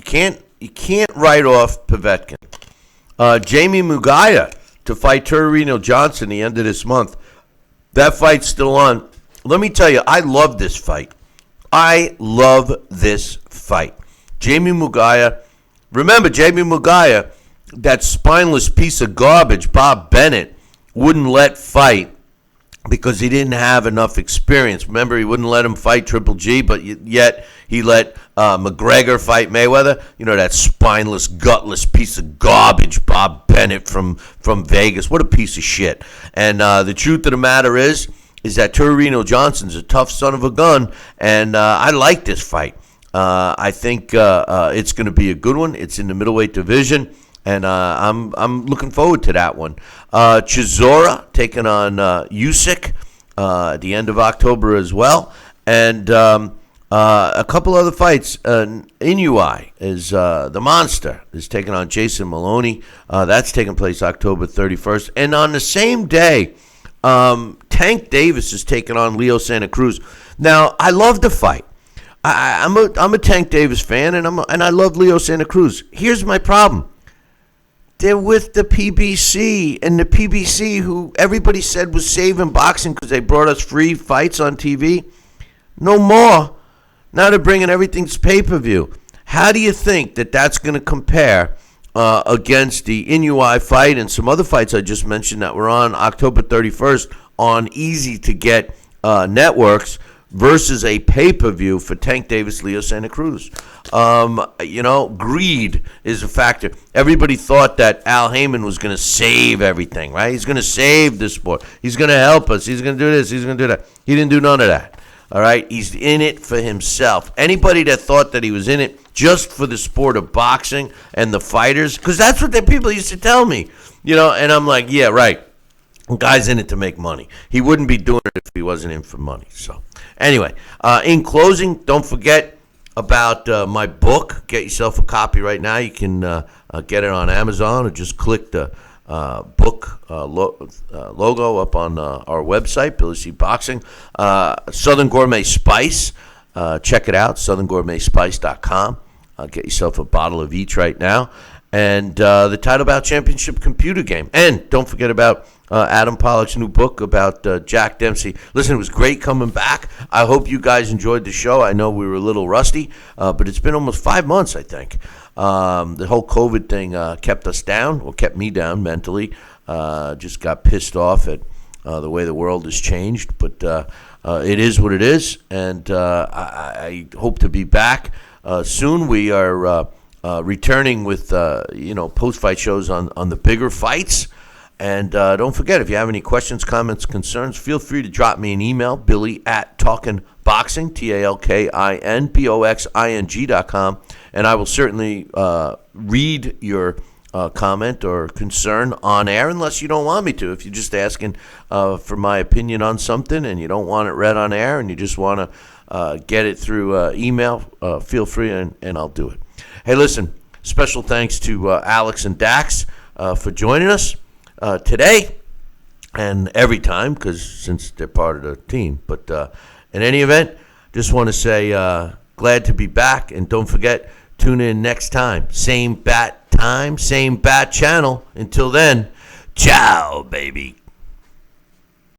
can't write off Povetkin. Jamie Mugaya to fight Torrino Johnson the end of this month. That fight's still on. Let me tell you, I love this fight. Jamie Mugaya. Remember, Jamie Mugaya, that spineless piece of garbage, Bob Bennett, wouldn't let fight because he didn't have enough experience. Remember, he wouldn't let him fight Triple G, but yet he let McGregor fight Mayweather. That spineless, gutless piece of garbage, Bob Bennett from Vegas. What a piece of shit. And the truth of the matter is that Torrino Johnson's a tough son of a gun, and I like this fight. I think it's going to be a good one. It's in the middleweight division, and I'm looking forward to that one. Chisora taking on Usyk at the end of October as well, and a couple other fights. Inoue is the Monster is taking on Jason Maloney. That's taking place October 31st, and on the same day, Tank Davis is taking on Leo Santa Cruz. Now, I love the fight. I'm a Tank Davis fan, and I love Leo Santa Cruz. Here's my problem. They're with the PBC, and the PBC, who everybody said was saving boxing because they brought us free fights on TV, no more. Now they're bringing everything to pay-per-view. How do you think that that's going to compare against the Inoue fight and some other fights I just mentioned that were on October 31st on easy-to-get networks versus a pay-per-view for Tank Davis, Leo Santa Cruz? Greed is a factor. Everybody thought that Al Heyman was going to save everything, right? He's going to save the sport. He's going to help us. He's going to do this. He's going to do that. He didn't do none of that. All right, he's in it for himself. Anybody that thought that he was in it just for the sport of boxing and the fighters, because that's what the people used to tell me, and I'm like, yeah, right. Guy's in it to make money. He wouldn't be doing it if he wasn't in for money. So, anyway, in closing, don't forget about my book. Get yourself a copy right now. You can get it on Amazon or just click the book logo up on our website, Billy C. Boxing. Southern Gourmet Spice. Check it out, southerngourmetspice.com. Get yourself a bottle of each right now. And the Title Bout Championship computer game. And don't forget about Adam Pollock's new book about Jack Dempsey. Listen, it was great coming back. I hope you guys enjoyed the show. I know we were a little rusty, but it's been almost 5 months, I think. The whole COVID thing kept us down, or kept me down mentally. Just got pissed off at the way the world has changed. But it is what it is, and I hope to be back soon. We are returning with post-fight shows on the bigger fights. And don't forget, if you have any questions, comments, concerns, feel free to drop me an email, billy@talkinboxing, TALKINBOXING.com, and I will certainly read your comment or concern on air, unless you don't want me to. If you're just asking for my opinion on something and you don't want it read on air and you just want to get it through email, feel free and I'll do it. Hey, listen, special thanks to Alex and Dax for joining us today and every time, since they're part of the team. But in any event, just want to say glad to be back, and don't forget, tune in next time. Same bat time, same bat channel. Until then, ciao, baby.